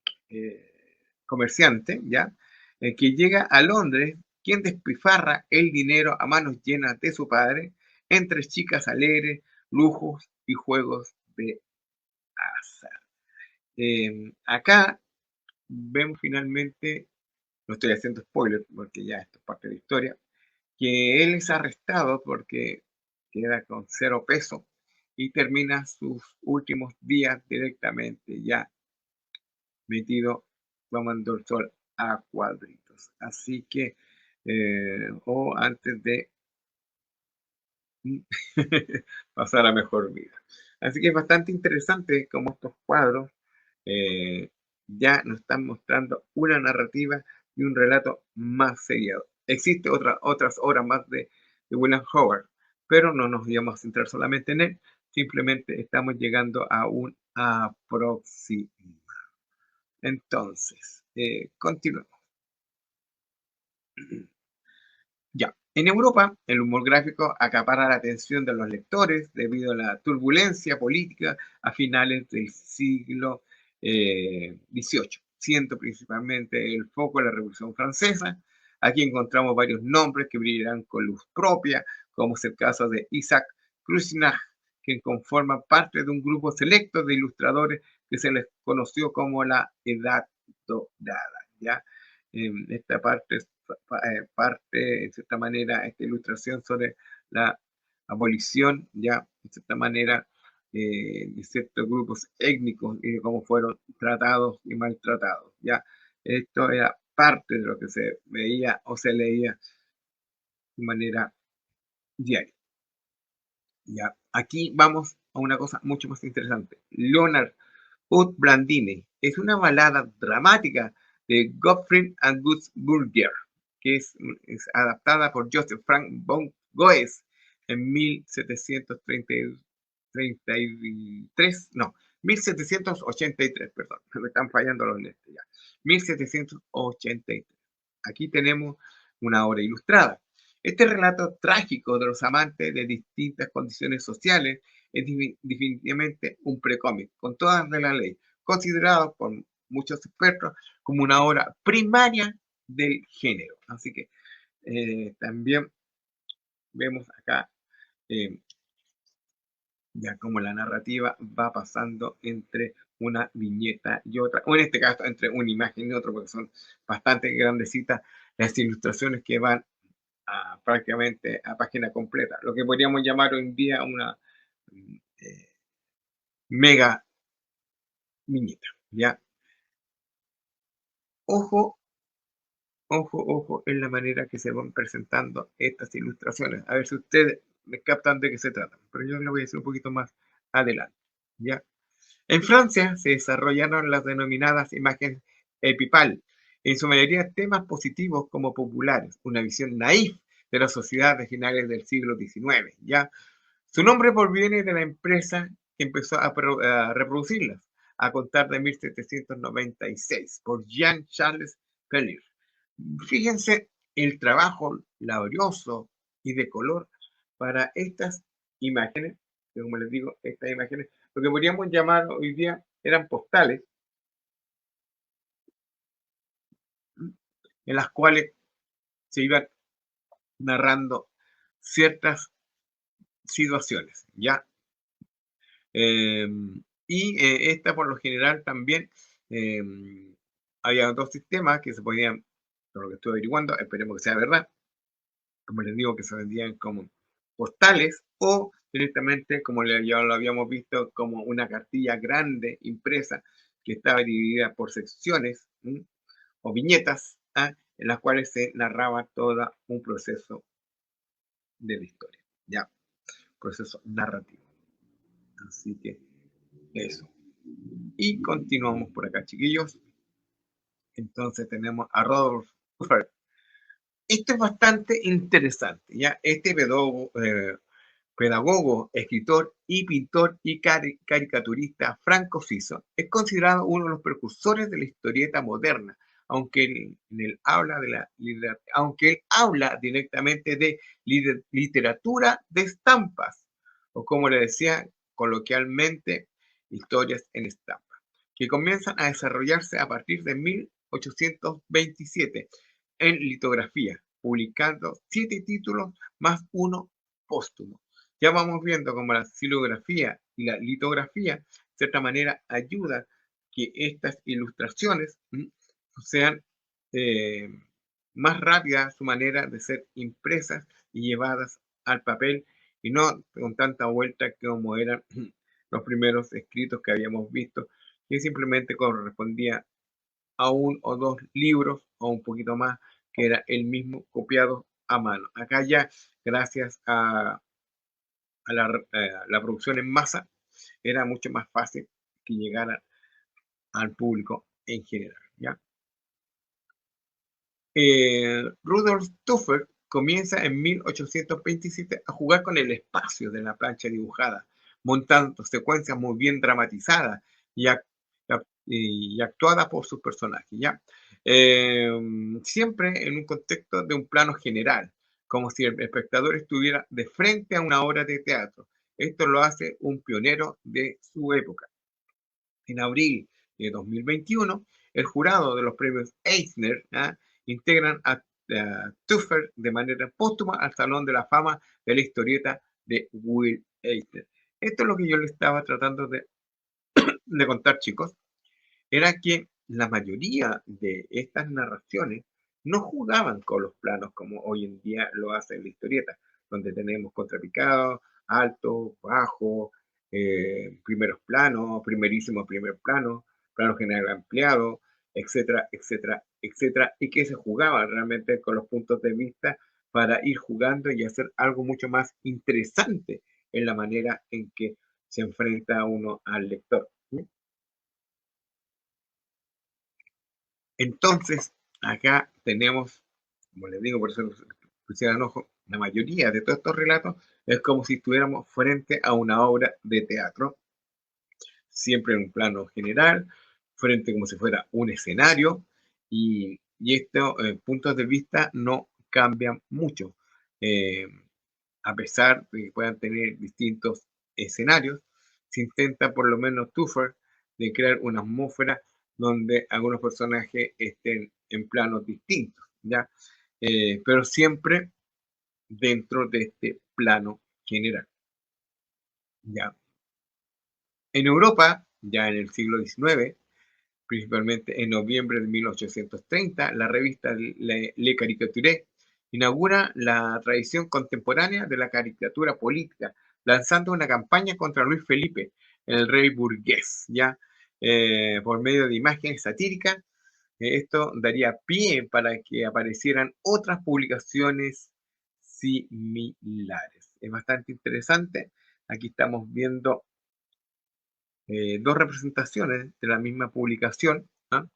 Speaker 1: comerciante, ¿ya? Que llega a Londres, quien despilfarra el dinero a manos llenas de su padre, entre chicas alegres, lujos y juegos de azar. Acá vemos finalmente, no estoy haciendo spoiler porque ya esto es parte de la historia, que él es arrestado porque queda con 0 peso y termina sus últimos días directamente ya metido tomando el sol a cuadritos. Así que, o antes de pasar a mejor vida. Así que es bastante interesante cómo estos cuadros eh, ya nos están mostrando una narrativa y un relato más seriado. Existe otras obras más de William Howard, pero no nos íbamos a centrar solamente en él, simplemente estamos llegando a un aproximado. Entonces, continuemos. Ya. En Europa, el humor gráfico acapara la atención de los lectores debido a la turbulencia política a finales del siglo XVIII, siendo principalmente el foco de la Revolución Francesa. Aquí encontramos varios nombres que brillarán con luz propia, como es el caso de Isaac Krusnach, quien conforma parte de un grupo selecto de ilustradores que se les conoció como la Edad Dorada. ¿Ya? Esta parte, en cierta manera, esta ilustración sobre la abolición, ya, en cierta manera, de ciertos grupos étnicos y de cómo fueron tratados y maltratados, ya. Esto era parte de lo que se veía o se leía de manera diaria. Ya. Aquí vamos a una cosa mucho más interesante. Leonard Blandini es una balada dramática de Gottfried August Burger, que es adaptada por Joseph Frank von Goethe en 1733, no, 1783, perdón, me están fallando los lentes ya. 1783. Aquí tenemos una obra ilustrada. Este relato trágico de los amantes de distintas condiciones sociales es definitivamente un precómic, con todas de la ley, considerado por muchos expertos como una obra primaria del género. Así que también vemos acá eh, ya como la narrativa va pasando entre una viñeta y otra, o en este caso entre una imagen y otra, porque son bastante grandecitas las ilustraciones que van prácticamente a página completa, lo que podríamos llamar hoy en día una eh, mega viñeta, ¿ya? Ojo, ojo en la manera que se van presentando estas ilustraciones, a ver si ustedes me captan de qué se trata, pero yo lo voy a decir un poquito más adelante, ¿ya? En Francia se desarrollaron las denominadas imágenes epipal, en su mayoría temas positivos como populares, una visión naif de la sociedad de finales del siglo XIX. ¿Ya? Su nombre proviene de la empresa que empezó a reproducirlas, a contar de 1796, por Jean-Charles Pellier. Fíjense el trabajo laborioso y de color para estas imágenes, que como les digo, estas imágenes, lo que podríamos llamar hoy día eran postales, en las cuales se iban narrando ciertas situaciones, ¿ya? Eh, esta por lo general también eh, había dos sistemas que se podían, por lo que estoy averiguando, esperemos que sea verdad, como les digo, que se vendían como postales o directamente, como ya lo habíamos visto, como una cartilla grande impresa que estaba dividida por secciones o viñetas en las cuales se narraba todo un proceso de la historia, ya, proceso narrativo. Así que eso. Y continuamos por acá, chiquillos. Entonces tenemos a Rodolphe Buffet. Esto es bastante interesante, ¿ya? Este pedagogo, escritor y pintor y caricaturista Franco Fiso es considerado uno de los precursores de la historieta moderna, aunque él habla aunque él habla directamente de literatura de estampas, o como le decía coloquialmente, historias en estampas, que comienzan a desarrollarse a partir de 1827 en litografía, publicando 7 títulos más uno póstumo. Ya vamos viendo cómo la xilografía y la litografía, de cierta manera, ayudan que estas ilustraciones sean eh, más rápidas su manera de ser impresas y llevadas al papel y no con tanta vuelta como eran los primeros escritos que habíamos visto, que simplemente correspondía a un o dos libros o un poquito más, que era el mismo copiado a mano. Acá ya, gracias a la producción en masa, era mucho más fácil que llegara al público en general. ¿Ya? Rudolf Tuffer comienza en 1827 a jugar con el espacio de la plancha dibujada, montando secuencias muy bien dramatizadas y, y actuadas por sus personajes. ¿Ya? Siempre en un contexto de un plano general, como si el espectador estuviera de frente a una obra de teatro. Esto lo hace un pionero de su época. En abril de 2021, el jurado de los premios Eisner integran a Tuffer de manera póstuma al Salón de la Fama de la historieta de Will Eisner. Esto es lo que yo les estaba tratando de contar, chicos, era que la mayoría de estas narraciones no jugaban con los planos como hoy en día lo hace la historieta, donde tenemos contrapicado, alto, bajo, primeros planos, primerísimo primer plano, plano general ampliado, etcétera, etcétera, etcétera, y que se jugaba realmente con los puntos de vista para ir jugando y hacer algo mucho más interesante en la manera en que se enfrenta uno al lector. Entonces, acá tenemos, como les digo, por eso pusieran ojo, la mayoría de todos estos relatos es como si estuviéramos frente a una obra de teatro, siempre en un plano general, frente como si fuera un escenario, y estos puntos de vista no cambian mucho, a pesar de que puedan tener distintos escenarios, se intenta por lo menos Tuffer de crear una atmósfera donde algunos personajes estén en planos distintos, ¿ya? Pero siempre dentro de este plano general, ¿ya? En Europa, ya en el siglo XIX, principalmente en noviembre de 1830, la revista Le Caricature inaugura la tradición contemporánea de la caricatura política, lanzando una campaña contra Luis Felipe, el rey burgués, ¿ya? Por medio de imágenes satíricas. Esto daría pie para que aparecieran otras publicaciones similares. Es bastante interesante. Aquí estamos viendo dos representaciones de la misma publicación, ¿no?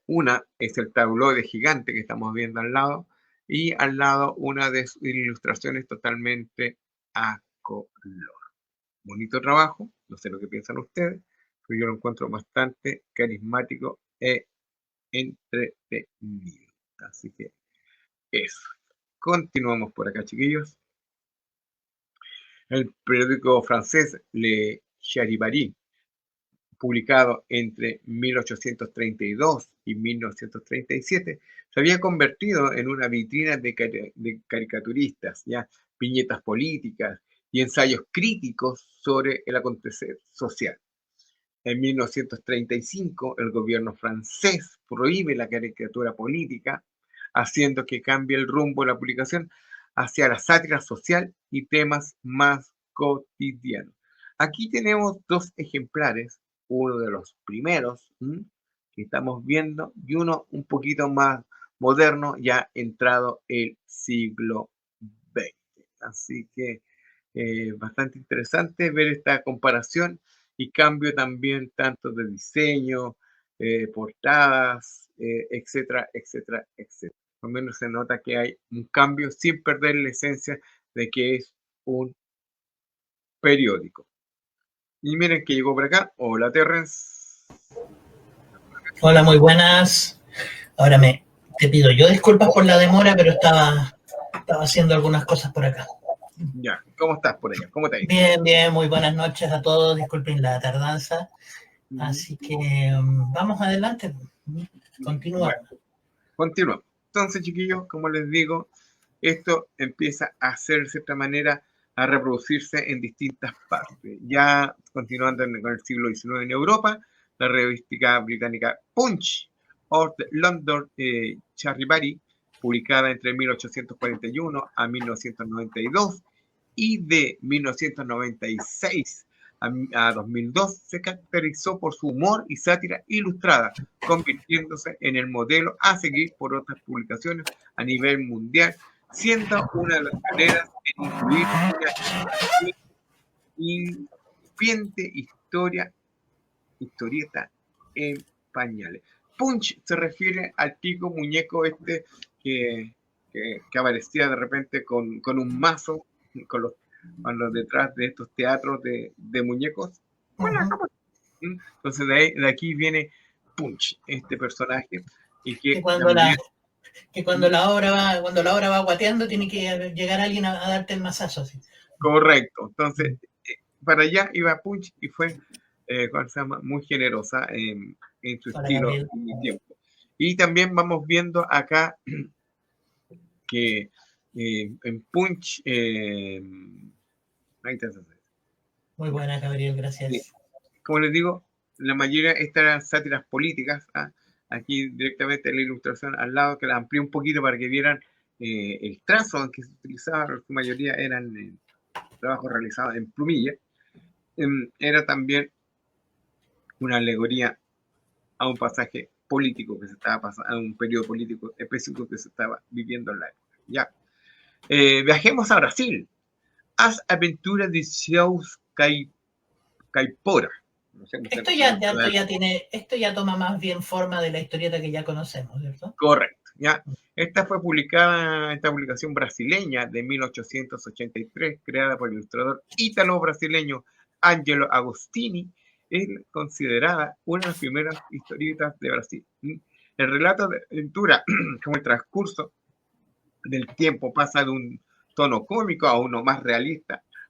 Speaker 1: Una es el tabloide gigante que estamos viendo al lado, y al lado una de sus ilustraciones totalmente a color. Bonito trabajo, no sé lo que piensan ustedes, pero yo lo encuentro bastante carismático e entretenido. Así que eso. Continuamos por acá, chiquillos. El periódico francés Le Charivari, publicado entre 1832 y 1937, se había convertido en una vitrina de caricaturistas, ¿ya? Viñetas políticas y ensayos críticos sobre el acontecer social. En 1935, el gobierno francés prohíbe la caricatura política, haciendo que cambie el rumbo de la publicación hacia la sátira social y temas más cotidianos. Aquí tenemos dos ejemplares, uno de los primeros que estamos viendo y uno un poquito más moderno, ya entrado el siglo XX. Así que bastante interesante ver esta comparación y cambio también tanto de diseño, portadas, etcétera, etcétera, etcétera. Al menos se nota que hay un cambio sin perder la esencia de que es un periódico. Y miren que llegó por acá. Hola, Terrence.
Speaker 3: Hola, muy buenas. Ahora te pido yo disculpas por la demora, pero estaba haciendo algunas cosas por acá.
Speaker 1: Ya, ¿cómo estás por allá? ¿Cómo te ha ido?
Speaker 3: Bien, bien, muy buenas noches a todos. Disculpen la tardanza. Así que vamos adelante. Continuamos.
Speaker 1: Bueno, continuamos. Entonces, chiquillos, como les digo, esto empieza a hacer de cierta manera a reproducirse en distintas partes. Ya continuando con el siglo XIX en Europa, la revista británica Punch of the London Charivari, publicada entre 1841 a 1992 y de 1996 a 2002, se caracterizó por su humor y sátira ilustrada, convirtiéndose en el modelo a seguir por otras publicaciones a nivel mundial, siendo una de las pioneras en incluir una incipiente historieta en pañales. Punch se refiere al pico muñeco este que aparecía de repente con un mazo, con los detrás de estos teatros de muñecos. Entonces de aquí viene Punch, este personaje, y que
Speaker 3: cuando la obra va guateando tiene que llegar alguien a darte el mazazo. ¿Sí?
Speaker 1: Correcto. Entonces para allá iba Punch y fue muy generosa en su estilo y tiempo. Y también vamos viendo acá que en Punch
Speaker 3: muy buena, Gabriel, gracias.
Speaker 1: Como les digo, la mayoría de estas sátiras políticas, aquí directamente la ilustración al lado, que la amplié un poquito para que vieran el trazo en que se utilizaba, la mayoría eran trabajos realizados en plumilla. Era también una alegoría a un pasaje político que se estaba pasando, a un periodo político específico que se estaba viviendo en la época. Ya. Viajemos a Brasil. As aventuras de Seus Caipora. No sé,
Speaker 3: esto ya toma más bien forma de la historieta que ya conocemos, ¿cierto?
Speaker 1: Correcto. Ya. Esta fue publicada, esta publicación brasileña de 1883, creada por el ilustrador ítalo-brasileño Angelo Agostini, es considerada una de las primeras historietas de Brasil. El relato de aventura, como el transcurso del tiempo pasa de un tono cómico a uno más realista,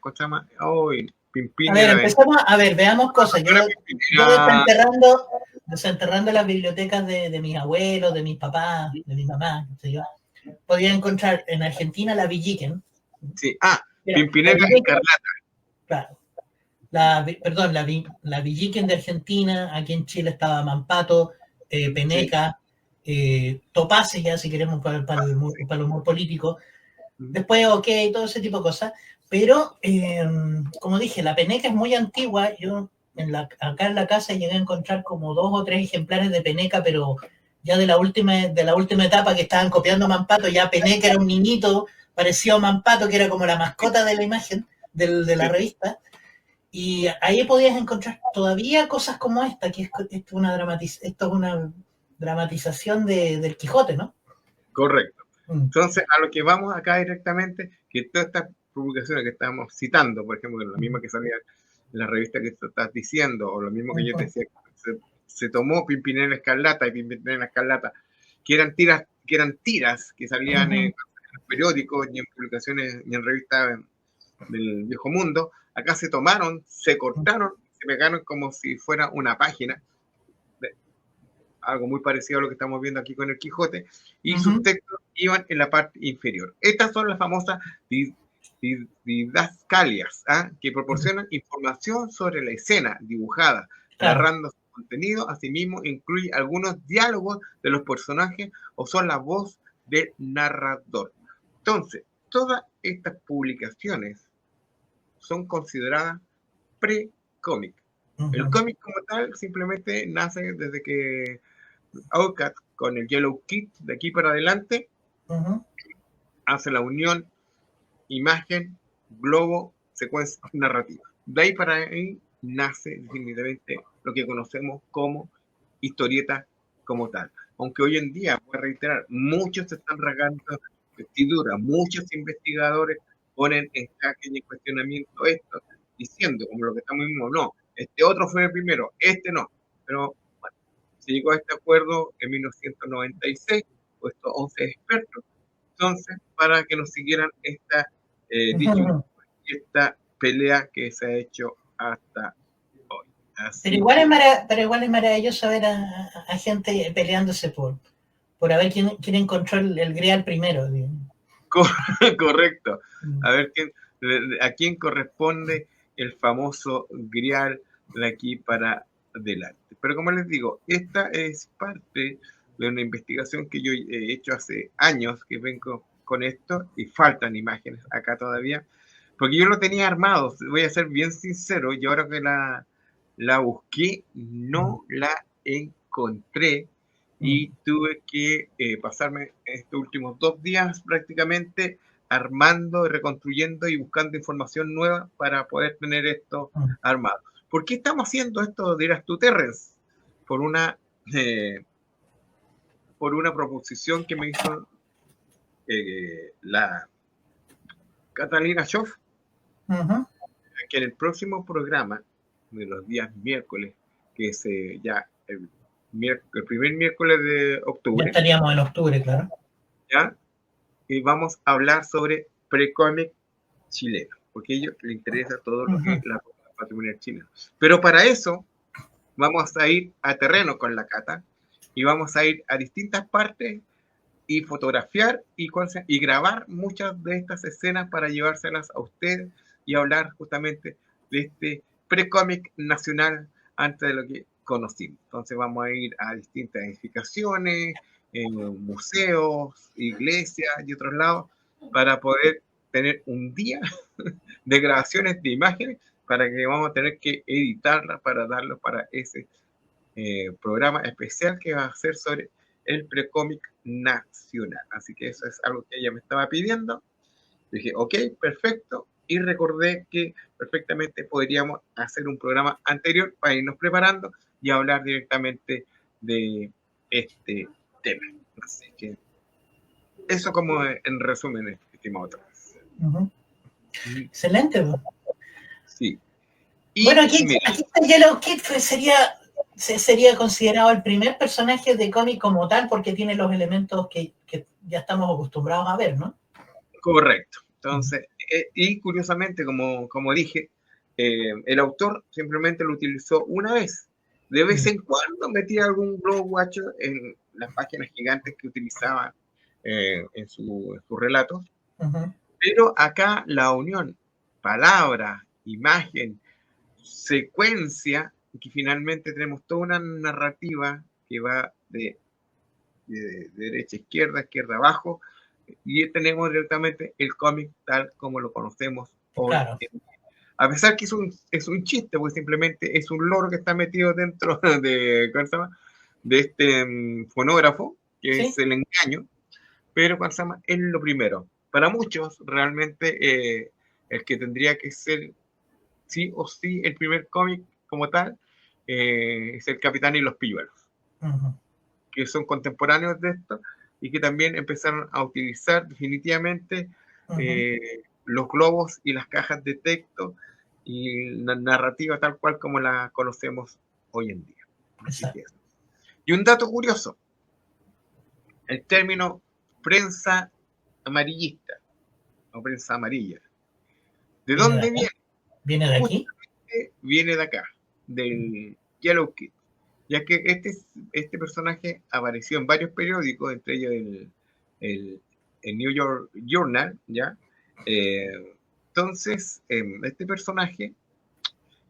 Speaker 1: ¿cómo se llama? Hoy,
Speaker 3: A ver, empezamos, a ver, veamos cosas. Yo desenterrando las bibliotecas de mis abuelos, de mis papás, de mi mamá, no sé yo, podía encontrar en Argentina la Villiquen.
Speaker 1: Sí, Pimpinela Escarlata.
Speaker 3: Claro. Perdón, la Villiquen de Argentina, aquí en Chile estaba Mampato, Peneca, Topaces, ya si queremos para el humor político. Después, ok, todo ese tipo de cosas. Pero, como dije, la Peneca es muy antigua. Yo acá en la casa llegué a encontrar como 2 o 3 ejemplares de Peneca, pero ya de la última etapa que estaban copiando a Mampato, ya Peneca era un niñito parecido a Mampato, que era como la mascota de la imagen de la revista. Y ahí podías encontrar todavía cosas como esta, que esto es una dramatización del Quijote, ¿no?
Speaker 1: Correcto. Entonces, a lo que vamos acá directamente, que todas estas publicaciones que estamos citando, por ejemplo, la misma que salía en la revista que tú estás diciendo, o lo mismo que yo te decía, se tomó Pimpinela Escarlata y Pimpinela Escarlata, que eran tiras que salían en periódicos y en publicaciones y en revistas del viejo mundo. Acá se tomaron, se cortaron, se pegaron como si fuera una página, algo muy parecido a lo que estamos viendo aquí con el Quijote, y sus textos iban en la parte inferior. Estas son las famosas didascalias, que proporcionan información sobre la escena dibujada, narrando su contenido. Asimismo, incluye algunos diálogos de los personajes o son la voz del narrador. Entonces, todas estas publicaciones son consideradas pre-cómic. El cómic como tal simplemente nace desde que Outcast con el Yellow Kid de aquí para adelante hace la unión imagen, globo, secuencia narrativa. De ahí para ahí nace definitivamente lo que conocemos como historieta como tal. Aunque hoy en día, voy a reiterar, muchos se están rasgando vestiduras, muchos investigadores ponen en jaque y en cuestionamiento esto, diciendo, como lo que estamos viendo, no, este otro fue el primero, este no. Pero bueno, se llegó a este acuerdo en 1996, puesto 11 expertos, entonces, para que nos siguieran esta esta pelea que se ha hecho hasta hoy.
Speaker 3: Pero igual es maravilloso ver a gente peleándose por ver quién encontró el Grial primero.
Speaker 1: Correcto. A ver a quién corresponde el famoso Grial de aquí para adelante. Pero como les digo, esta es parte de una investigación que yo he hecho hace años que vengo con esto y faltan imágenes acá todavía, porque yo lo tenía armado, voy a ser bien sincero, y ahora que la busqué, no la encontré y tuve que pasarme estos últimos 2 días prácticamente armando, reconstruyendo y buscando información nueva para poder tener esto armado. ¿Por qué estamos haciendo esto, dirás tú, Terrence? Por una proposición que me hizo la Catalina Schoff, que en el próximo programa de los días miércoles, que es ya el primer miércoles de octubre.
Speaker 3: Ya estaríamos en octubre, claro.
Speaker 1: ¿Ya? Y vamos a hablar sobre precómic chileno, porque a ellos les interesa todo lo que es la patrimonio chileno. Pero para eso vamos a ir a terreno con la Cata y vamos a ir a distintas partes y fotografiar y grabar muchas de estas escenas para llevárselas a ustedes y hablar justamente de este precómic nacional antes de lo que conocimos. Entonces vamos a ir a distintas edificaciones, museos, iglesias y otros lados para poder tener un día de grabaciones de imágenes para que vamos a tener que editarlas para darlo para ese programa especial que va a ser sobre el precómic nacional. Así que eso es algo que ella me estaba pidiendo. Dije, ok, perfecto. Y recordé que perfectamente podríamos hacer un programa anterior para irnos preparando y hablar directamente de este tema. Así que eso como en resumen, estimado otra vez.
Speaker 3: Excelente.
Speaker 1: Sí.
Speaker 3: Y bueno, aquí el Yellow Kid sería considerado el primer personaje de cómic como tal porque tiene los elementos que ya estamos acostumbrados a ver, ¿no?
Speaker 1: Correcto. Entonces, y curiosamente, como dije, el autor simplemente lo utilizó una vez. De vez en cuando metía algún globe watcher en las páginas gigantes que utilizaban en sus relatos. Pero acá la unión, palabra, imagen, secuencia, que finalmente tenemos toda una narrativa que va de derecha a izquierda, izquierda a abajo, y tenemos directamente el cómic tal como lo conocemos hoy.
Speaker 3: Claro.
Speaker 1: A pesar que es un chiste, porque simplemente es un loro que está metido dentro de, ¿cómo se llama? De este fonógrafo, que
Speaker 3: ¿Sí?
Speaker 1: es el engaño, pero ¿cómo se llama? Es lo primero. Para muchos, realmente, el que tendría que ser sí o sí el primer cómic como tal es El Capitán y los Pilluelos, que son contemporáneos de esto y que también empezaron a utilizar definitivamente los globos y las cajas de texto y la narrativa tal cual como la conocemos hoy en día. Así que eso. Y un dato curioso, el término prensa amarillista o prensa amarilla, ¿de dónde viene?
Speaker 3: ¿Viene de aquí?
Speaker 1: Viene de acá, del Yellow Kid, ya que este personaje apareció en varios periódicos, entre ellos el New York Journal, ¿ya? Entonces, este personaje,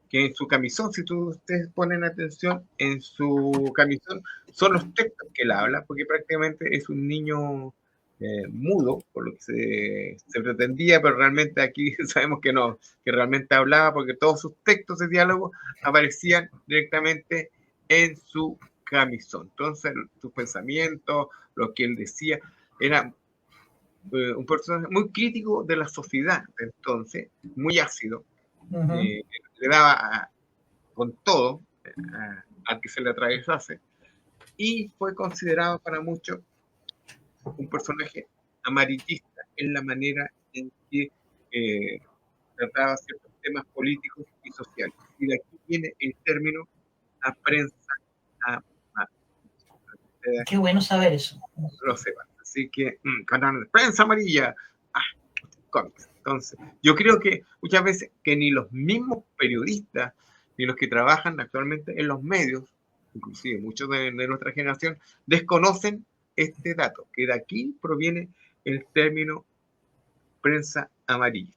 Speaker 1: que en su camisón, si ustedes ponen atención, en su camisón son los textos que él habla, porque prácticamente es un niño mudo, por lo que se pretendía, pero realmente aquí sabemos que no, que realmente hablaba, porque todos sus textos de diálogo aparecían directamente en su camisón. Entonces, sus pensamientos, lo que él decía, era un personaje muy crítico de la sociedad, entonces, muy ácido, le daba con todo al que se le atravesase, y fue considerado para muchos un personaje amarillista en la manera en que trataba ciertos temas políticos y sociales. Y de aquí viene el término a prensa amarilla.
Speaker 3: Qué bueno saber eso.
Speaker 1: Lo sepan. Así que, prensa amarilla, cómics. Entonces, yo creo que muchas veces que ni los mismos periodistas, ni los que trabajan actualmente en los medios, inclusive muchos de nuestra generación, desconocen este dato, que de aquí proviene el término prensa amarilla.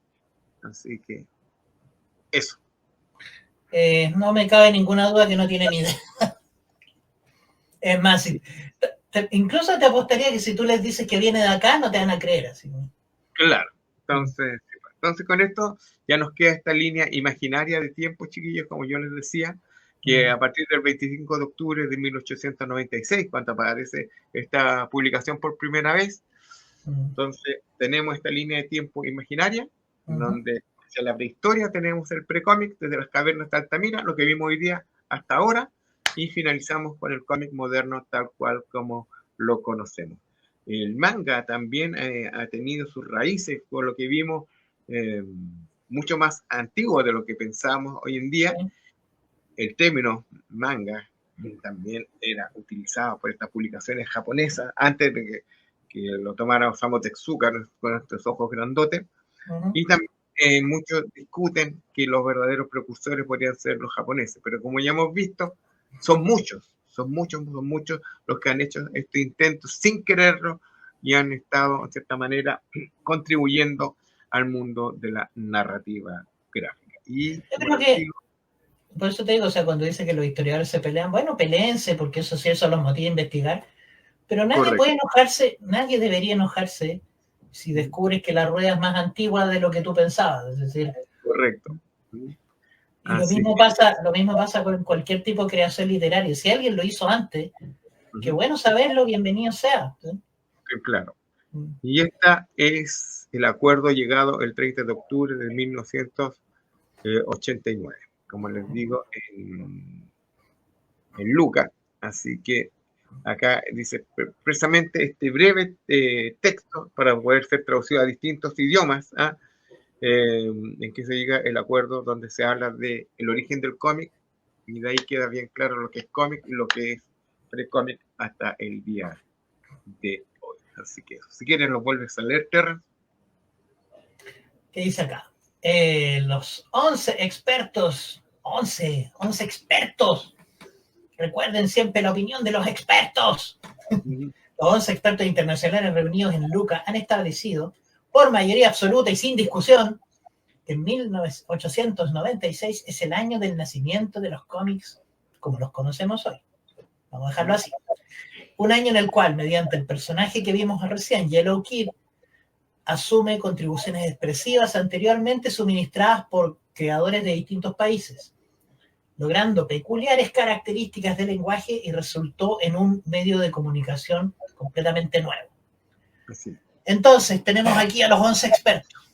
Speaker 1: Así que, eso.
Speaker 3: No me cabe ninguna duda que no tiene ni idea. Es más, incluso te apostaría que si tú les dices que viene de acá, no te van a creer. Así.
Speaker 1: Claro. Entonces, con esto ya nos queda esta línea imaginaria de tiempo, chiquillos, como yo les decía, que a partir del 25 de octubre de 1896, cuando aparece esta publicación por primera vez, entonces tenemos esta línea de tiempo imaginaria, donde hacia la prehistoria tenemos el precómic, desde las cavernas de Altamira, lo que vimos hoy día hasta ahora, y finalizamos con el cómic moderno tal cual como lo conocemos. El manga también ha tenido sus raíces, por lo que vimos, mucho más antiguo de lo que pensamos hoy en día. El término manga también era utilizado por estas publicaciones japonesas antes de que lo tomara Osamu Tezuka con estos ojos grandotes. Y también muchos discuten que los verdaderos precursores podrían ser los japoneses, pero como ya hemos visto, son muchos los que han hecho este intento sin quererlo y han estado, de cierta manera, contribuyendo al mundo de la narrativa gráfica. Y
Speaker 3: por eso te digo, o sea, cuando dice que los historiadores se pelean, bueno, peleense, porque eso sí, eso los motiva a investigar, pero nadie puede enojarse, nadie debería enojarse si descubres que la rueda es más antigua de lo que tú pensabas, es decir...
Speaker 1: Correcto.
Speaker 3: Y lo mismo pasa con cualquier tipo de creación literaria. Si alguien lo hizo antes, qué bueno saberlo, bienvenido sea. ¿Sí?
Speaker 1: Claro. Y este es el acuerdo llegado el 30 de octubre de 1989, como les digo, en Lucas. Así que acá dice precisamente este breve texto para poder ser traducido a distintos idiomas, en que se llega el acuerdo donde se habla del origen del cómic, y de ahí queda bien claro lo que es cómic y lo que es pre-cómic hasta el día de hoy. Así que si quieren lo vuelves a leer, Terra.
Speaker 3: ¿Qué dice acá? Los 11 expertos, 11 expertos. Recuerden siempre la opinión de los expertos. Los 11 expertos internacionales reunidos en Lucca han establecido, por mayoría absoluta y sin discusión, que en 1896 es el año del nacimiento de los cómics como los conocemos hoy. Vamos a dejarlo así. Un año en el cual, mediante el personaje que vimos recién, Yellow Kid, asume contribuciones expresivas anteriormente suministradas por creadores de distintos países, logrando peculiares características del lenguaje y resultó en un medio de comunicación completamente nuevo.
Speaker 1: Así.
Speaker 3: Entonces, tenemos aquí a los 11 expertos.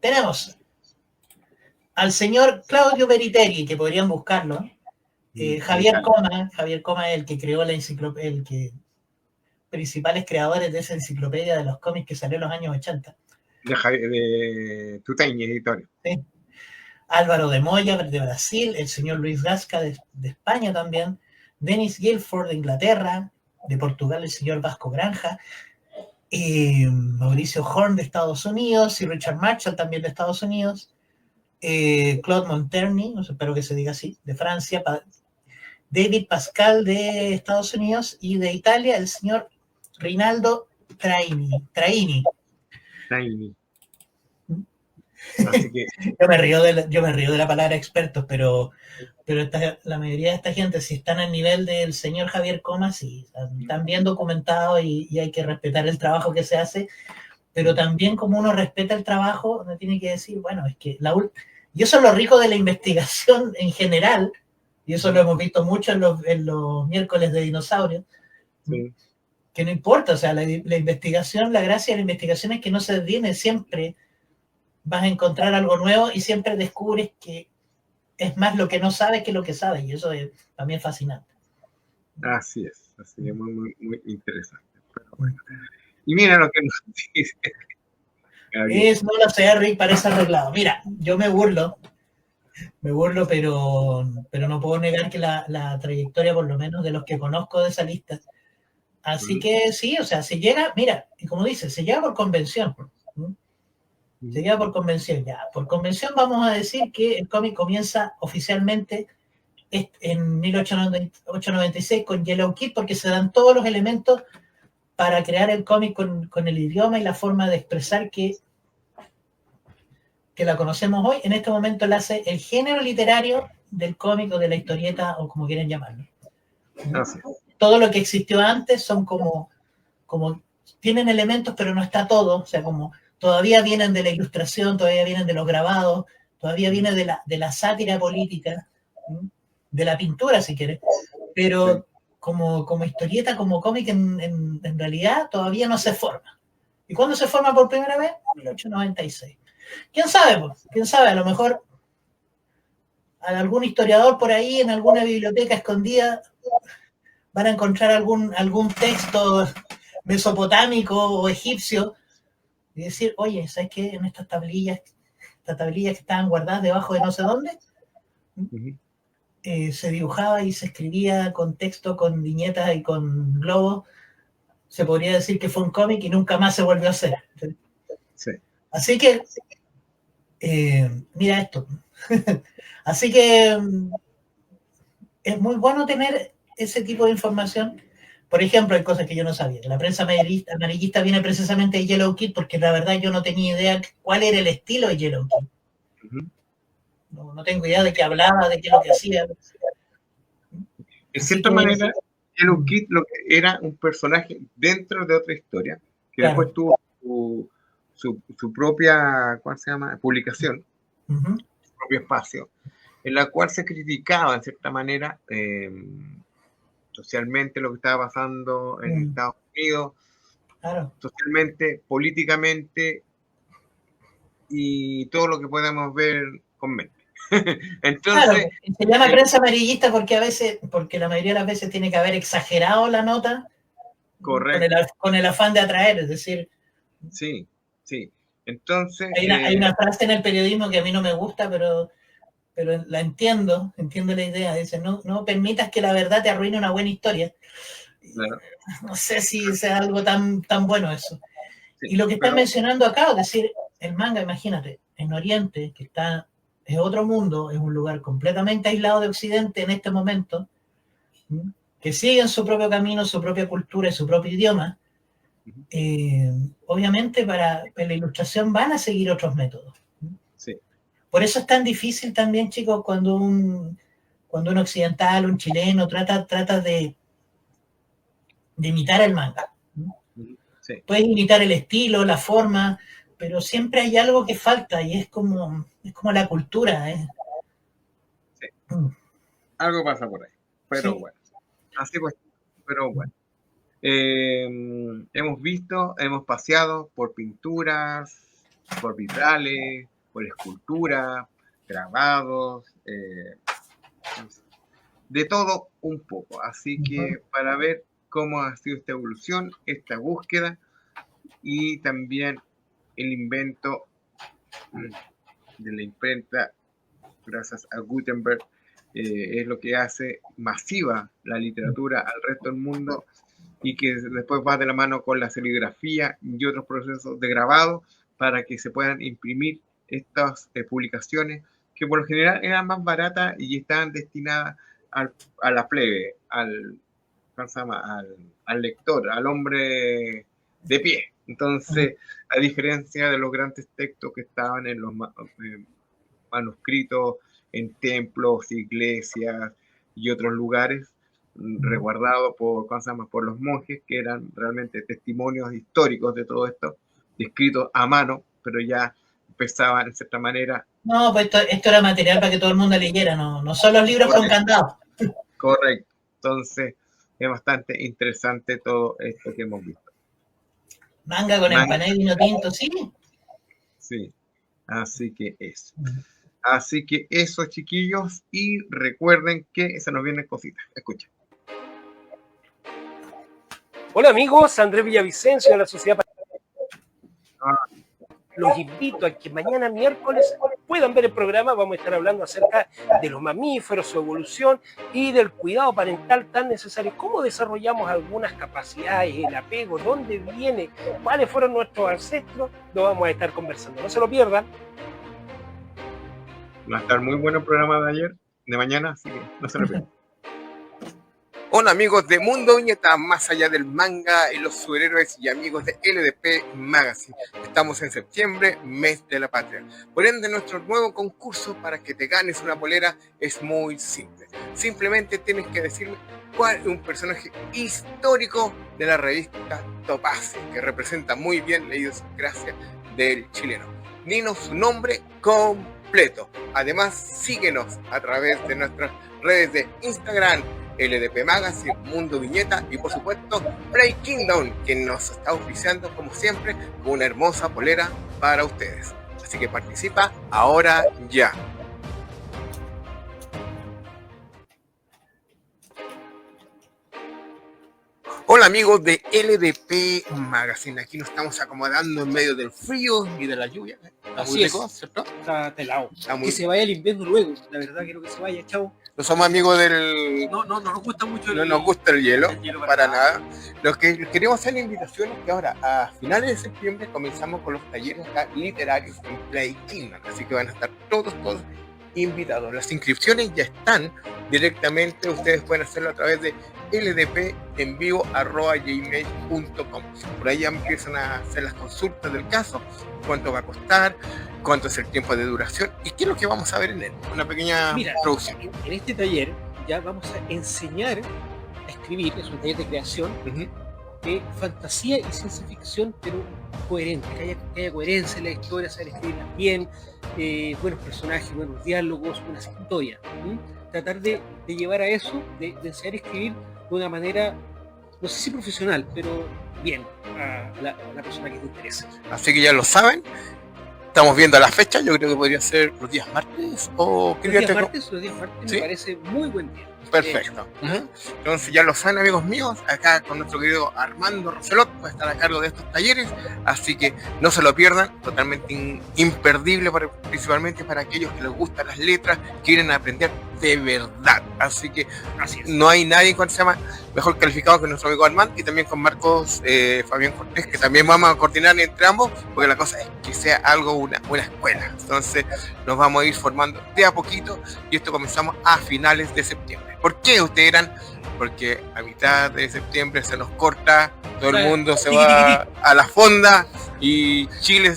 Speaker 3: Tenemos al señor Claudio Beriteri, que podrían buscarlo, Javier Coma es el que creó la enciclopedia, principales creadores de esa enciclopedia de los cómics que salió en los años 80.
Speaker 1: De Tuteñi Editorial.
Speaker 3: Sí. Álvaro de Moya, de Brasil, el señor Luis Gasca, de España también, Dennis Guilford, de Inglaterra, de Portugal, el señor Vasco Granja, Mauricio Horn, de Estados Unidos, y Richard Marshall, también de Estados Unidos, Claude Monterny, espero que se diga así, de Francia, David Pascal, de Estados Unidos, y de Italia, el señor Rinaldo Traini. Así que yo me río de la palabra expertos, pero la mayoría de esta gente, si están al nivel del señor Javier Comas, sí, están bien documentados y hay que respetar el trabajo que se hace, pero también como uno respeta el trabajo, uno tiene que decir, bueno, es que y eso es lo rico de la investigación en general, y eso lo hemos visto mucho en los miércoles de dinosaurios, sí, que no importa, o sea, la investigación, la gracia de la investigación es que no se detiene, siempre vas a encontrar algo nuevo y siempre descubres que es más lo que no sabes que lo que sabes, y eso también es fascinante.
Speaker 1: Así es muy, muy, muy interesante. Pero bueno. Y mira lo que nos dice.
Speaker 3: No lo sé, Rick, parece arreglado. Mira, yo me burlo, pero no puedo negar que la trayectoria, por lo menos de los que conozco de esa lista. Así que sí, o sea, se llega, mira, y como dice, se llega por convención. Se llega por convención, ya. Por convención vamos a decir que el cómic comienza oficialmente en 1896 con Yellow Kid, porque se dan todos los elementos para crear el cómic con el idioma y la forma de expresar que la conocemos hoy. En este momento la hace el género literario del cómic o de la historieta, o como quieren llamarlo. Todo lo que existió antes son como tienen elementos, pero no está todo, o sea, como todavía vienen de la ilustración, todavía vienen de los grabados, todavía viene de la sátira política, de la pintura, si quieres, pero como historieta, como cómic, en realidad todavía no se forma. ¿Y cuándo se forma por primera vez? 1896. ¿Quién sabe? ¿Quién sabe? A lo mejor algún historiador por ahí en alguna biblioteca escondida van a encontrar algún texto mesopotámico o egipcio y decir, oye, ¿sabes qué? En estas tablillas que estaban guardadas debajo de no sé dónde, se dibujaba y se escribía con texto, con viñetas y con globos. Se podría decir que fue un cómic y nunca más se volvió a hacer. Sí. Así que, mira esto. Así que es muy bueno tener ese tipo de información. Por ejemplo, hay cosas que yo no sabía. La prensa amarillista viene precisamente de Yellow Kid, porque la verdad yo no tenía idea cuál era el estilo de Yellow Kid. No tengo idea de qué hablaba, de qué es lo que hacía.
Speaker 1: De cierta manera, Yellow Kid era un personaje dentro de otra historia, que después tuvo su propia, ¿cuál se llama?, publicación, su propio espacio, en la cual se criticaba, en cierta manera, socialmente lo que estaba pasando en Estados Unidos, socialmente, políticamente, y todo lo que podemos ver con mente. Entonces,
Speaker 3: se llama prensa amarillista porque la mayoría de las veces tiene que haber exagerado la nota, con el afán de atraer, es decir.
Speaker 1: Sí. Entonces.
Speaker 3: Hay una frase en el periodismo que a mí no me gusta, pero la entiendo la idea. Dice, no permitas que la verdad te arruine una buena historia. Claro. No sé si sea algo tan bueno eso. Sí, y lo que están mencionando acá, es decir, el manga, imagínate, en Oriente, que es otro mundo, es un lugar completamente aislado de Occidente en este momento, que siguen su propio camino, su propia cultura y su propio idioma, obviamente para la ilustración van a seguir otros métodos.
Speaker 1: Sí.
Speaker 3: Por eso es tan difícil también, chicos, cuando un occidental, un chileno trata de imitar el manga.
Speaker 1: Sí.
Speaker 3: Puedes imitar el estilo, la forma, pero siempre hay algo que falta y es como la cultura.
Speaker 1: Sí. Algo pasa por ahí, pero
Speaker 3: sí.
Speaker 1: Bueno. Así pues, pero bueno. Hemos paseado por pinturas, por vitrales, por esculturas, grabados, de todo un poco. Así que para ver cómo ha sido esta evolución, esta búsqueda y también el invento de la imprenta, gracias a Gutenberg, es lo que hace masiva la literatura al resto del mundo y que después va de la mano con la serigrafía y otros procesos de grabado para que se puedan imprimir estas publicaciones que por lo general eran más baratas y estaban destinadas a la plebe, al lector, al hombre de pie. Entonces, a diferencia de los grandes textos que estaban en los manuscritos en templos, iglesias y otros lugares, resguardados por los monjes, que eran realmente testimonios históricos de todo esto, escritos a mano, pero ya empezaban en cierta manera.
Speaker 3: No, pues esto era material para que todo el mundo leyera, no son los libros con candado.
Speaker 1: Correcto. Entonces, es bastante interesante todo esto que hemos visto.
Speaker 3: Manga con empanada y vino tinto, ¿sí?
Speaker 1: Sí, así que eso. Así que eso, chiquillos, y recuerden que se nos vienen cositas. Escuchen.
Speaker 2: Hola amigos, Andrés Villavicencio de la Sociedad. Los invito a que mañana miércoles puedan ver el programa. Vamos a estar hablando acerca de los mamíferos, su evolución y del cuidado parental tan necesario. Cómo desarrollamos algunas capacidades, el apego, dónde viene, cuáles fueron nuestros ancestros. Lo vamos a estar conversando. No se lo pierdan.
Speaker 1: Va a estar muy bueno el programa de mañana, así que no se lo pierdan. Hola amigos de Mundo Viñeta, más allá del manga y los superhéroes y amigos de LDP Magazine. Estamos en septiembre, mes de la patria. Por ende, nuestro nuevo concurso para que te ganes una polera es muy simple. Simplemente tienes que decirme cuál es un personaje histórico de la revista Topaz, que representa muy bien la idiosincrasia del chileno. Dinos su nombre completo. Además, síguenos a través de nuestras redes de Instagram, LDP Magazine, Mundo Viñeta y por supuesto Play Kingdom, quien nos está auspiciando como siempre con una hermosa polera para ustedes. Así que participa ahora ya. Hola amigos de LDP Magazine, aquí nos estamos acomodando en medio del frío y de la lluvia.
Speaker 2: Así es, ¿cierto? Está helado. Que se vaya el invierno luego, la verdad quiero que se vaya, chao.
Speaker 1: No somos amigos del...
Speaker 2: No nos gusta mucho
Speaker 1: no nos gusta el hielo para nada. Lo que queremos hacer la invitación es que ahora, a finales de septiembre, comenzamos con los talleres acá literarios en Play Kingdom. Así que van a estar todos invitados. Las inscripciones ya están directamente. Ustedes pueden hacerlo a través de ldpenvivo@gmail.com. Por ahí ya empiezan a hacer las consultas del caso, cuánto va a costar, cuánto es el tiempo de duración y qué es lo que vamos a ver en él. Una pequeña introducción.
Speaker 2: En este taller ya vamos a enseñar a escribir, es un taller de creación de fantasía y ciencia ficción, pero coherente, que haya coherencia en la historia, saber escribirla bien, buenos personajes, buenos diálogos, buenas historias. Tratar de llevar a eso, de enseñar a escribir de una manera, no sé si profesional, pero bien, a la persona que te interesa.
Speaker 1: Así que ya lo saben. Estamos viendo la fecha, yo creo que podría ser los días martes o...
Speaker 2: Los días martes ¿sí? Me parece muy buen día.
Speaker 1: Perfecto. Entonces ya lo saben, amigos míos, acá con nuestro querido Armando Roselot va a estar a cargo de estos talleres, así que no se lo pierdan, totalmente imperdible, principalmente para aquellos que les gustan las letras, quieren aprender de verdad. Así que
Speaker 2: Así es.
Speaker 1: no hay nadie, ¿cuál se llama?, mejor calificado que nuestro amigo Armand, y también con Marcos Fabián Cortés, que también vamos a coordinar entre ambos, porque la cosa es que sea algo, una escuela. Entonces nos vamos a ir formando de a poquito, y esto comenzamos a finales de septiembre. ¿Por qué ustedes dirán? Porque a mitad de septiembre se nos corta, todo el mundo se va a la fonda y Chile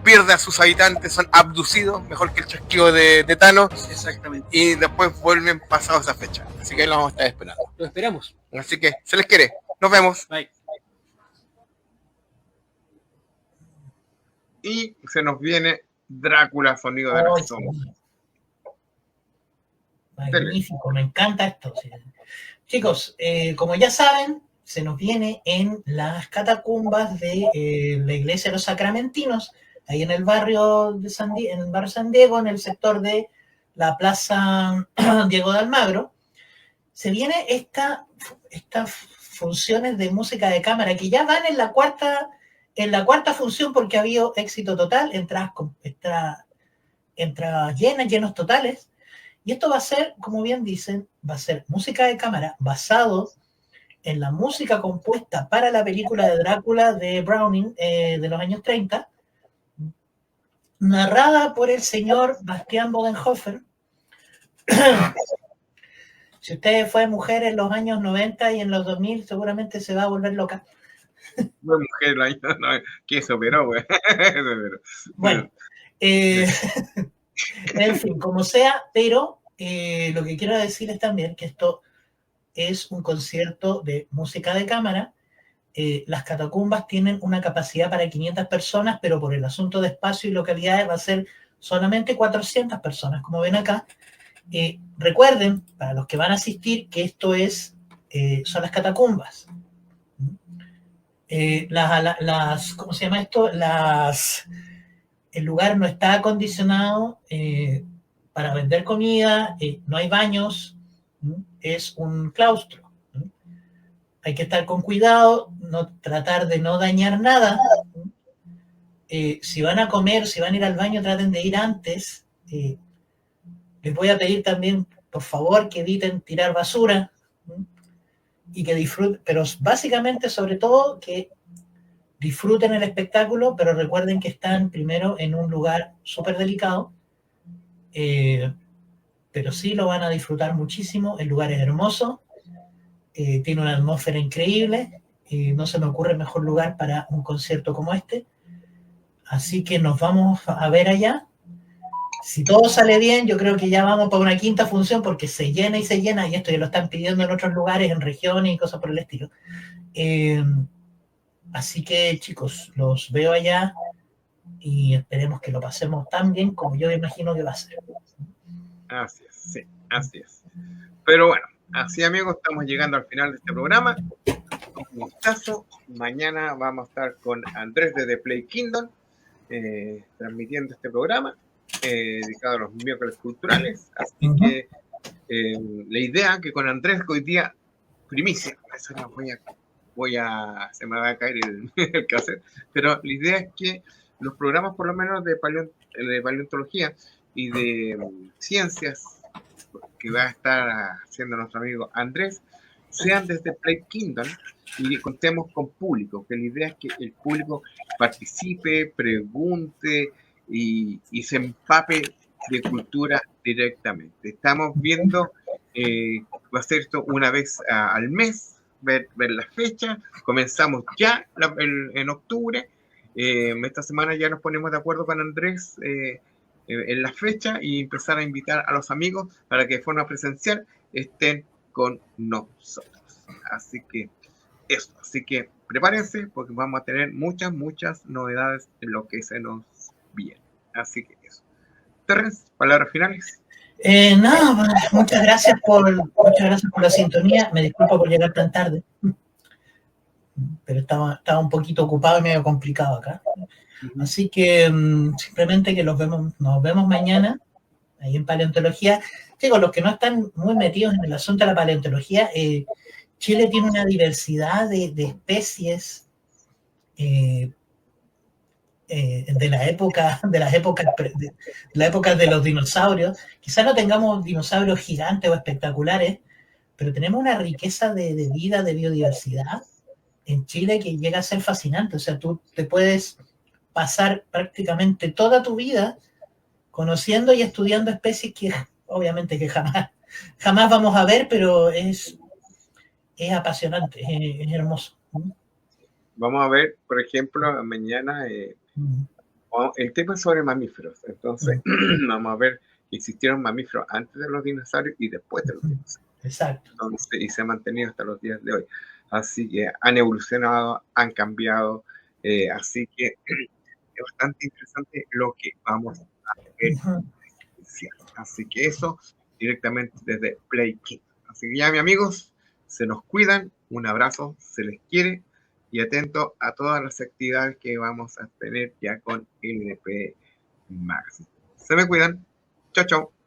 Speaker 1: pierde a sus habitantes, son abducidos, mejor que el chasquido de Thanos.
Speaker 2: Exactamente.
Speaker 1: Y después vuelven pasados esa fecha. Así que ahí lo vamos a estar esperando.
Speaker 2: Lo esperamos.
Speaker 1: Así que se les quiere. Nos vemos.
Speaker 2: Bye.
Speaker 1: Y se nos viene Drácula, sonido de las sombras.
Speaker 3: Magnífico, me encanta esto. Sí. Chicos, como ya saben, se nos viene en las catacumbas de la iglesia de los Sacramentinos, ahí en el barrio de San Diego, en el sector de la Plaza Diego de Almagro. Se viene estas funciones de música de cámara que ya van en la cuarta función, porque ha habido éxito total, entradas llenos totales. Y esto va a ser, como bien dicen, va a ser música de cámara basado en la música compuesta para la película de Drácula de Browning de los años 30, narrada por el señor Bastián Bodenhofer. Si usted fue mujer en los años 90 y en los 2000, seguramente se va a volver loca.
Speaker 1: Fue mujer el año 90, que se operó, güey.
Speaker 3: Bueno, en fin, como sea, pero lo que quiero decir es también que esto es un concierto de música de cámara. Las catacumbas tienen una capacidad para 500 personas, pero por el asunto de espacio y localidades va a ser solamente 400 personas, como ven acá. Recuerden, para los que van a asistir, que esto son las catacumbas. ¿Cómo se llama esto? El lugar no está acondicionado para vender comida, no hay baños, es un claustro. Hay que estar con cuidado, tratar de no dañar nada. Si van a comer, si van a ir al baño, traten de ir antes. Les voy a pedir también, por favor, que eviten tirar basura y que disfruten, pero básicamente, sobre todo, que disfruten el espectáculo, pero recuerden que están primero en un lugar súper delicado, pero sí lo van a disfrutar muchísimo. El lugar es hermoso, tiene una atmósfera increíble, no se me ocurre mejor lugar para un concierto como este, así que nos vamos a ver allá. Si todo sale bien, yo creo que ya vamos para una quinta función, porque se llena, y esto ya lo están pidiendo en otros lugares, en regiones y cosas por el estilo. Así que, chicos, los veo allá y esperemos que lo pasemos tan bien como yo imagino que va a ser.
Speaker 1: Así es, sí, así es. Pero bueno, así, amigos, estamos llegando al final de este programa. Un gustazo. Mañana vamos a estar con Andrés de The Play Kingdom, transmitiendo este programa dedicado a los miércoles culturales. Así que la idea que con Andrés, que hoy día, primicia, eso no se me va a caer el cassette, pero la idea es que los programas, por lo menos de paleontología y de ciencias, que va a estar haciendo nuestro amigo Andrés, sean desde Play Kingdom y contemos con público, que la idea es que el público participe, pregunte y se empape de cultura directamente. Estamos viendo, va a ser esto una vez al mes, ver la fecha. Comenzamos ya en octubre. Esta semana ya nos ponemos de acuerdo con Andrés en la fecha y empezar a invitar a los amigos para que de forma presencial estén con nosotros. Así que eso, así que prepárense porque vamos a tener muchas novedades en lo que se nos viene. Así que eso. Terrence, palabras finales.
Speaker 3: Nada, muchas gracias por la sintonía. Me disculpo por llegar tan tarde, pero estaba un poquito ocupado y medio complicado acá. Así que simplemente que nos vemos mañana ahí en paleontología. Chicos, los que no están muy metidos en el asunto de la paleontología, Chile tiene una diversidad de especies de la época, de las épocas, de la época de los dinosaurios. Quizás no tengamos dinosaurios gigantes o espectaculares, pero tenemos una riqueza de vida, de biodiversidad en Chile que llega a ser fascinante. O sea, tú te puedes pasar prácticamente toda tu vida conociendo y estudiando especies que obviamente que jamás vamos a ver, pero es apasionante, es hermoso.
Speaker 1: Vamos a ver, por ejemplo, mañana el tema es sobre mamíferos. Entonces, vamos a ver que existieron mamíferos antes de los dinosaurios y después de los dinosaurios.
Speaker 3: Exacto.
Speaker 1: Entonces, y se ha mantenido hasta los días de hoy. Así que han evolucionado, han cambiado. Así que es bastante interesante lo que vamos a ver. Así que eso directamente desde Play King. Así que ya, mis amigos, se nos cuidan. Un abrazo, se les quiere. Y atento a todas las actividades que vamos a tener ya con LNP Magazine. Se me cuidan. Chao, chao.